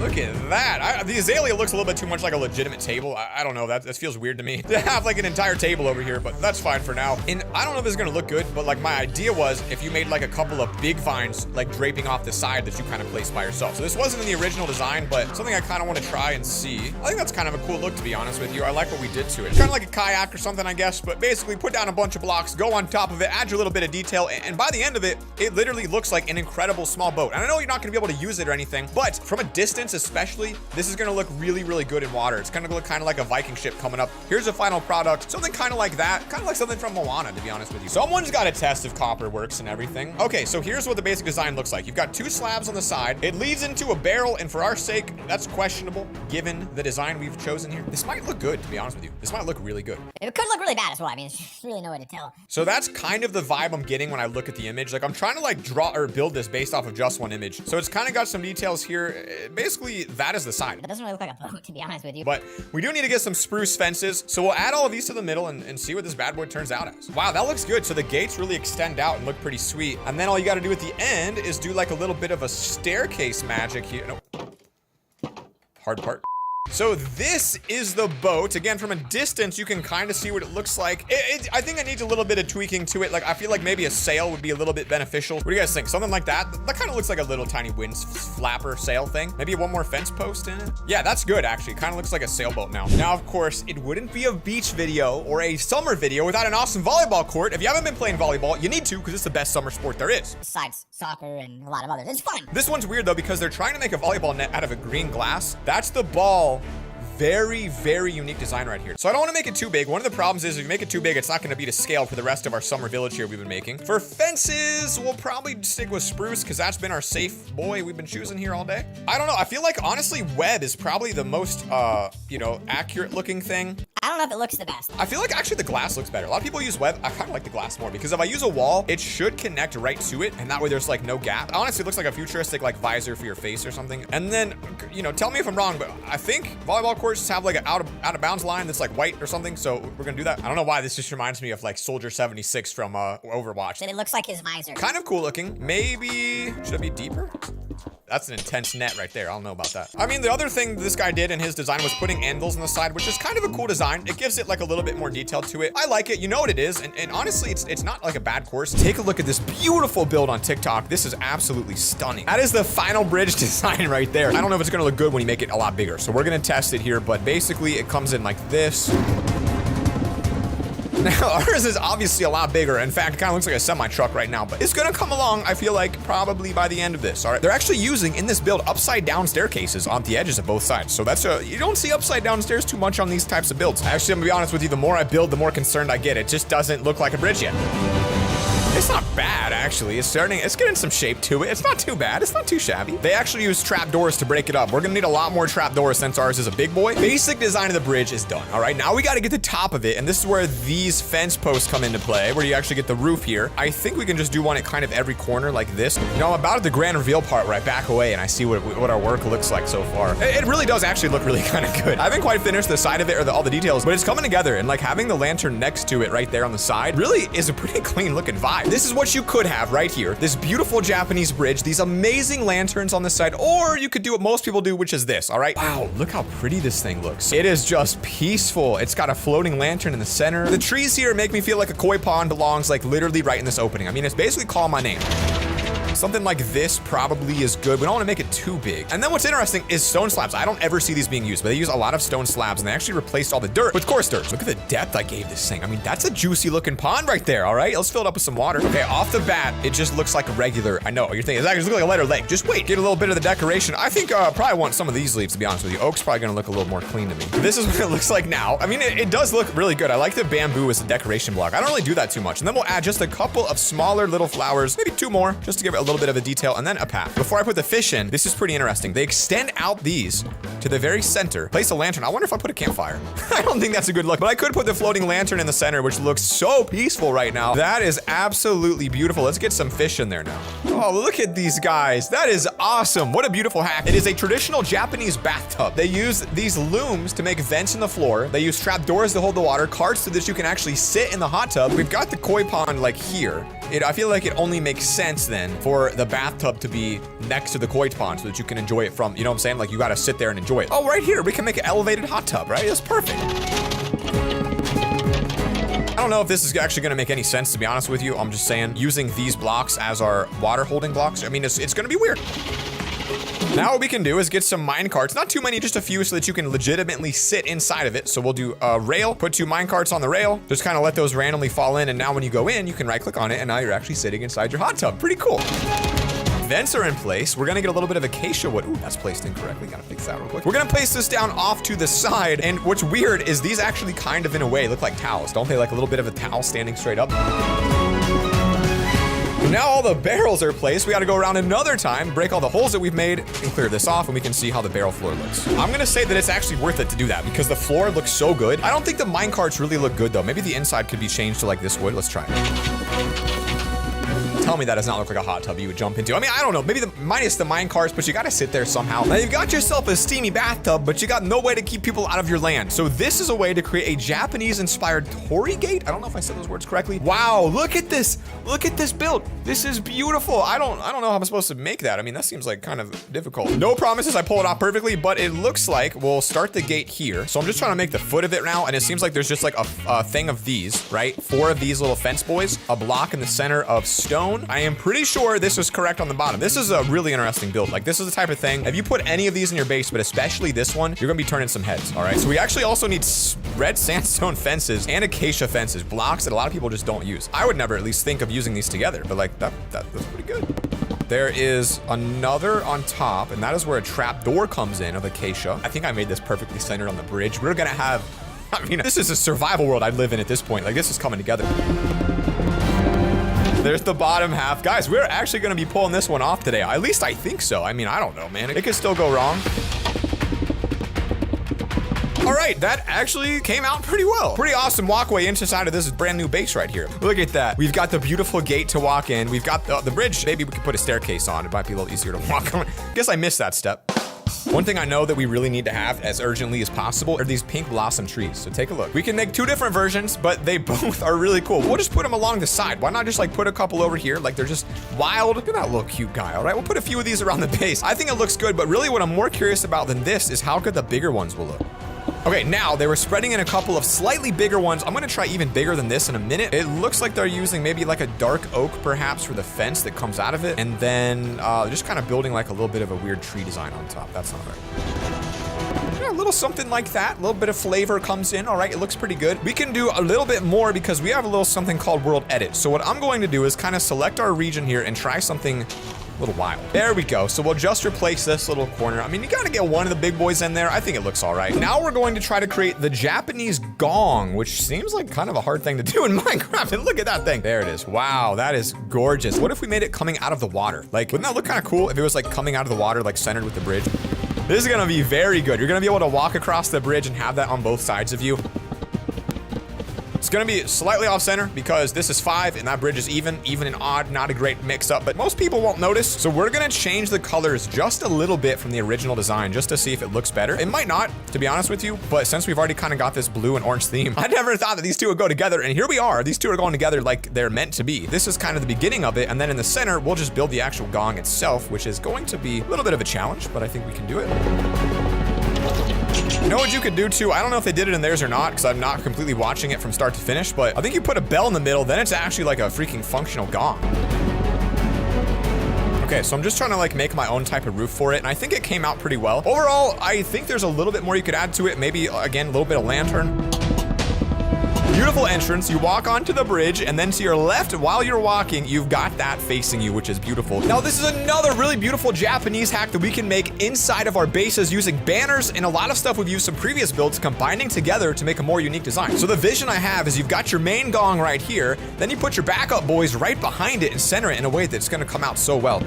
Look at that. The azalea looks a little bit too much like a legitimate table. I don't know. That feels weird to me to have like an entire table over here, but that's fine for now. And I don't know if this is going to look good, but like my idea was if you made like a couple of big vines like draping off the side that you kind of placed by yourself. So this wasn't in the original design, but something I kind of want to try and see. I think that's kind of a cool look, to be honest with you. I like what we did to it. Kind of like a kayak or something, I guess, but basically put down a bunch of blocks, go on top of it, add your little bit of detail, and by the end of it, it literally looks like an incredible small boat. And I know you're not going to be able to use it or anything, but from a distance especially, this is going to look really, really good in water. It's going to look kind of like a Viking ship coming up. Here's the final product. Something kind of like that. Kind of like something from Moana, to be honest with you. Someone's got to test if copper works and everything. Okay, so here's what the basic design looks like. You've got two slabs on the side. It leads into a barrel, and for our sake, that's questionable given the design we've chosen here. This might look good, to be honest with you. This might look really good. It could look really bad as well. I mean, there's really no way to tell. So that's kind of the vibe I'm getting when I look at the image. Like I'm trying to like draw or build this based off of just one image. So it's kind of got some details here. Basically, that is the side. It doesn't really look like a boat, to be honest with you. But we do need to get some spruce fences. So we'll add all of these to the middle and see what this bad boy turns out as. Wow, that looks good. So the gates really extend out and look pretty sweet. And then all you got to do at the end is do like a little bit of a staircase magic here. No. Hard part. So this is the boat. Again, from a distance, you can kind of see what it looks like. I think it needs a little bit of tweaking to it. Like, I feel like maybe a sail would be a little bit beneficial. What do you guys think? Something like that? That kind of looks like a little tiny wind flapper sail thing. Maybe one more fence post in it. Yeah, that's good, actually. Kind of looks like a sailboat now. Now, of course, it wouldn't be a beach video or a summer video without an awesome volleyball court. If you haven't been playing volleyball, you need to because it's the best summer sport there is. Besides soccer and a lot of others. It's fun. This one's weird, though, because they're trying to make a volleyball net out of a green glass. That's the ball. Very, very unique design right here. So I don't want to make it too big. One of the problems is if you make it too big, it's not going to be to scale for the rest of our summer village here we've been making. For fences, we'll probably stick with spruce because that's been our safe boy we've been choosing here all day. I don't know. I feel like, honestly, web is probably the most, you know, accurate looking thing. I don't know if it looks the best. I feel like actually the glass looks better. A lot of people use web. I kind of like the glass more because if I use a wall, it should connect right to it. And that way there's like no gap. Honestly, it looks like a futuristic like visor for your face or something. And then, you know, tell me if I'm wrong, but I think volleyball courts have like an out of bounds line that's like white or something. So we're gonna do that. I don't know why this just reminds me of like Soldier 76 from Overwatch. But it looks like his visor. Kind of cool looking. Maybe, should it be deeper? That's an intense net right there. I don't know about that. I mean, the other thing this guy did in his design was putting anvils on the side, which is kind of a cool design. It gives it like a little bit more detail to it. I like it. You know what it is. And honestly, it's not like a bad course. Take a look at this beautiful build on TikTok. This is absolutely stunning. That is the final bridge design right there. I don't know if it's gonna look good when you make it a lot bigger. So we're gonna test it here, but basically it comes in like this. Now, ours is obviously a lot bigger. In fact, it kind of looks like a semi-truck right now, but it's gonna come along, I feel like, probably by the end of this, all right? They're actually using, in this build, upside-down staircases on the edges of both sides. So that's you don't see upside-down stairs too much on these types of builds. Actually, I'm gonna be honest with you, the more I build, the more concerned I get. It just doesn't look like a bridge yet. It's not bad, actually. It's getting some shape to it. It's not too bad. It's not too shabby. They actually use trapdoors to break it up. We're gonna need a lot more trapdoors since ours is a big boy. Basic design of the bridge is done. All right, now we gotta get the top of it, and this is where these fence posts come into play, where you actually get the roof here. I think we can just do one at kind of every corner like this. You know, I'm about at the grand reveal part where I back away and I see what our work looks like so far. It really does actually look really kind of good. I haven't quite finished the side of it or all the details, but it's coming together, and like having the lantern next to it right there on the side really is a pretty clean looking vibe. This is what you could have right here. This beautiful Japanese bridge, these amazing lanterns on the side, or you could do what most people do, which is this, all right? Wow, look how pretty this thing looks. It is just peaceful. It's got a floating lantern in the center. The trees here make me feel like a koi pond belongs like literally right in this opening. I mean, it's basically Call My Name. Something like this probably is good. We don't want to make it too big. And then what's interesting is stone slabs. I don't ever see these being used, but they use a lot of stone slabs, and they actually replaced all the dirt with coarse dirt. Look at the depth I gave this thing. I mean, that's a juicy looking pond right there, all right? Let's fill it up with some water. Okay, off the bat, it just looks like a regular, I know, you're thinking, it's actually looks like a letter lake. Just wait, get a little bit of the decoration. I think probably want some of these leaves, to be honest with you. Oak's probably gonna look a little more clean to me. This is what it looks like now. I mean, it does look really good. I like the bamboo as a decoration block. I don't really do that too much. And then we'll add just a couple of smaller little flowers, maybe 2 more, just to give it a little bit of a detail. And then a path. Before I put the fish in, this is pretty interesting. They extend out these to the very center, place a lantern. I wonder if I put a campfire. I don't think that's a good look, but I could put the floating lantern in the center, which looks so peaceful right now. That is absolutely beautiful. Let's get some fish in there now. Oh, look at these guys. That is awesome. What a beautiful hack. It is a traditional Japanese bathtub. They use these looms to make vents in the floor. They use trapdoors to hold the water, carts so that you can actually sit in the hot tub. We've got the koi pond like here. I feel like it only makes sense then for the bathtub to be next to the koi pond so that you can enjoy it from, you know what I'm saying? Like you gotta sit there and enjoy it. Oh, right here, we can make an elevated hot tub, right? That's perfect. I don't know if this is actually gonna make any sense, to be honest with you. I'm just saying, using these blocks as our water holding blocks, I mean, it's gonna be weird. Now what we can do is get some mine carts, not too many, just a few so that you can legitimately sit inside of it. So we'll do a rail, put 2 mine carts on the rail, just kind of let those randomly fall in. And now when you go in, you can right click on it and now you're actually sitting inside your hot tub. Pretty cool. Vents are in place. We're gonna get a little bit of acacia wood. Ooh, that's placed incorrectly. Gotta fix that real quick. We're gonna place this down off to the side. And what's weird is these actually kind of in a way look like towels. Don't they? Like a little bit of a towel standing straight up. Now all the barrels are placed. We got to go around another time, break all the holes that we've made, and clear this off, and we can see how the barrel floor looks. I'm gonna say that it's actually worth it to do that because the floor looks so good. I don't think the mine carts really look good though. Maybe the inside could be changed to like this wood. Let's try it. Tell me that does not look like a hot tub you would jump into. I mean, I don't know, maybe minus the mine carts, but you gotta sit there somehow. Now you've got yourself a steamy bathtub, but you got no way to keep people out of your land. So this is a way to create a Japanese-inspired torii gate. I don't know if I said those words correctly. Wow, look at this. Look at this build. This is beautiful. I don't know how I'm supposed to make that. I mean, that seems like kind of difficult. No promises I pull it off perfectly, but it looks like we'll start the gate here. So I'm just trying to make the foot of it now, and it seems like there's just like a thing of these, right? 4 of these little fence boys, a block in the center of stone. I am pretty sure this was correct on the bottom. This is a really interesting build. Like this is the type of thing, if you put any of these in your base, but especially this one, you're gonna be turning some heads, all right? So we actually also need red sandstone fences and acacia fences, blocks that a lot of people just don't use. I would never at least think of using these together, but like that's pretty good. There is another on top, and that is where a trap door comes in of acacia. I think I made this perfectly centered on the bridge. We're gonna have, I mean, this is a survival world I live in at this point. Like this is coming together. There's the bottom half. Guys, we're actually gonna be pulling this one off today. At least I think so. I mean, I don't know, man. It could still go wrong. All right, that actually came out pretty well. Pretty awesome walkway inside of this brand new base right here. Look at that. We've got the beautiful gate to walk in. We've got the bridge. Maybe we could put a staircase on. It might be a little easier to walk on. Guess I missed that step. One thing I know that we really need to have as urgently as possible are these pink blossom trees. So take a look. We can make 2 different versions, but they both are really cool. We'll just put them along the side. Why not just like put a couple over here? Like they're just wild. Look at that little cute guy. All right, we'll put a few of these around the base. I think it looks good, but really what I'm more curious about than this is how good the bigger ones will look. Okay, now they were spreading in a couple of slightly bigger ones. I'm gonna try even bigger than this in a minute. It looks like they're using maybe like a dark oak perhaps for the fence that comes out of it. And then just kind of building like a little bit of a weird tree design on top. That's not right. Yeah, a little something like that. A little bit of flavor comes in. All right, it looks pretty good. We can do a little bit more because we have a little something called world edit. So what I'm going to do is kind of select our region here and try something a little wild. There we go. So we'll just replace this little corner. I mean, you gotta get one of the big boys in there. I think it looks all right. Now we're going to try to create the Japanese gong, which seems like kind of a hard thing to do in Minecraft. And look at that thing. There it is. Wow, that is gorgeous. What if we made it coming out of the water? Like, wouldn't that look kind of cool if it was like coming out of the water, like centered with the bridge? This is gonna be very good. You're gonna be able to walk across the bridge and have that on both sides of you. It's gonna be slightly off center because this is 5 and that bridge is even and odd, not a great mix up, but most people won't notice. So we're gonna change the colors just a little bit from the original design just to see if it looks better. It might not, to be honest with you, but since we've already kind of got this blue and orange theme, I never thought that these two would go together, and here we are. These two are going together like they're meant to be. This is kind of the beginning of it, and then in the center, we'll just build the actual gong itself, which is going to be a little bit of a challenge, but I think we can do it. You know what you could do too? I don't know if they did it in theirs or not because I'm not completely watching it from start to finish, but I think you put a bell in the middle, then it's actually like a freaking functional gong. Okay, so I'm just trying to like make my own type of roof for it, and I think it came out pretty well. Overall, I think there's a little bit more you could add to it. Maybe, again, a little bit of lantern. Beautiful entrance. You walk onto the bridge, and then to your left, while you're walking, you've got that facing you, which is beautiful. Now, this is another really beautiful Japanese hack that we can make inside of our bases using banners and a lot of stuff we've used some previous builds combining together to make a more unique design. So the vision I have is you've got your main gong right here, then you put your backup boys right behind it and center it in a way that's gonna come out so well.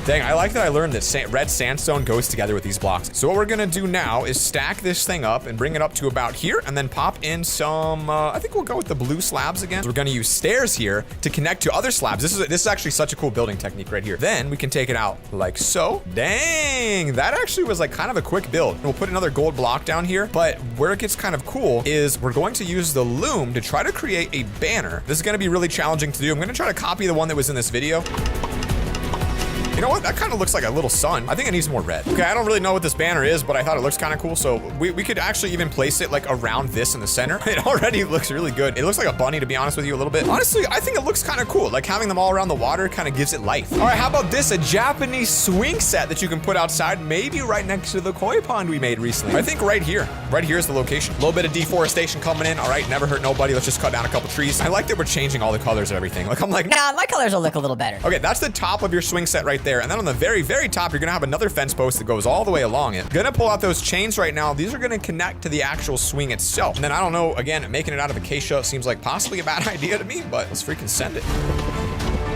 Dang, I like that I learned that red sandstone goes together with these blocks. So what we're gonna do now is stack this thing up and bring it up to about here and then pop in some, I think we'll go with the blue slabs again. So we're gonna use stairs here to connect to other slabs. This is actually such a cool building technique right here. Then we can take it out like so. Dang, that actually was like kind of a quick build. We'll put another gold block down here, but where it gets kind of cool is we're going to use the loom to try to create a banner. This is gonna be really challenging to do. I'm gonna try to copy the one that was in this video. You know what? That kind of looks like a little sun. I think it needs more red. Okay, I don't really know what this banner is, but I thought it looks kind of cool. So we could actually even place it like around this in the center. It already looks really good. It looks like a bunny, to be honest with you, a little bit. Honestly, I think it looks kind of cool. Like having them all around the water kind of gives it life. All right, how about this? A Japanese swing set that you can put outside, maybe right next to the koi pond we made recently. I think right here is the location. A little bit of deforestation coming in. All right, never hurt nobody. Let's just cut down a couple trees. I like that we're changing all the colors and everything. Like I'm like, Nah, my colors will look a little better. okay, that's the top of your swing set right there. And then on the very top, you're gonna have another fence post that goes all the way along it. Gonna pull out those chains right now. These are gonna connect to the actual swing itself. And then I don't know, again, making it out of acacia seems like possibly a bad idea to me, but let's freaking send it.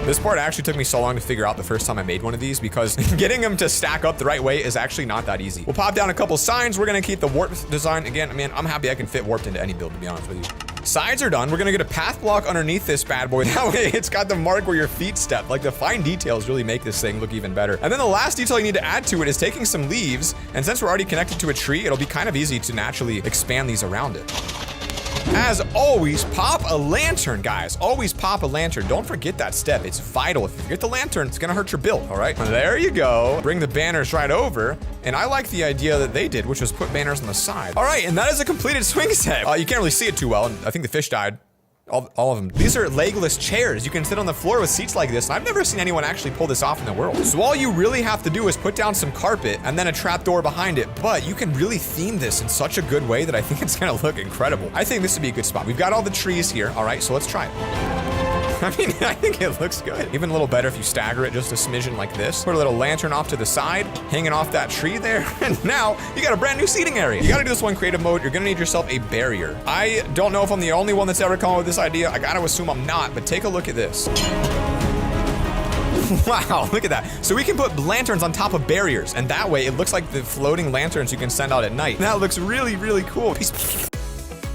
This part actually took me so long to figure out the first time I made one of these because getting them to stack up the right way is actually not that easy. We'll pop down a couple signs. We're gonna keep the warped design. Again, I mean, I'm happy I can fit warped into any build, to be honest with you. Sides are done. We're gonna get a path block underneath this bad boy. That way it's got the mark where your feet step. Like the fine details really make this thing look even better. And then the last detail you need to add to it is taking some leaves. And since we're already connected to a tree, it'll be kind of easy to naturally expand these around it. As always, pop a lantern, guys. Always pop a lantern. Don't forget that step. It's vital. If you forget the lantern, it's gonna hurt your build, all right? There you go. Bring the banners right over. And I like the idea that they did, which was put banners on the side. All right, and that is a completed swing set. You can't really see it too well, and I think the fish died. All of them. These are legless chairs. You can sit on the floor with seats like this, and I've never seen anyone actually pull this off in the world. So all you really have to do is put down some carpet and then a trap door behind it, but you can really theme this in such a good way that I think it's gonna look incredible. I think this would be a good spot. We've got all the trees here. All right, so let's try it. I mean, I think it looks good. Even a little better if you stagger it just a smidgen like this. Put a little lantern off to the side, hanging off that tree there. And now you got a brand new seating area. You gotta do this one creative mode. You're gonna need yourself a barrier. I don't know if I'm the only one that's ever come up with this idea. I gotta assume I'm not, but take a look at this. Wow, look at that. So we can put lanterns on top of barriers, and that way it looks like the floating lanterns you can send out at night. That looks really, really cool. Peace.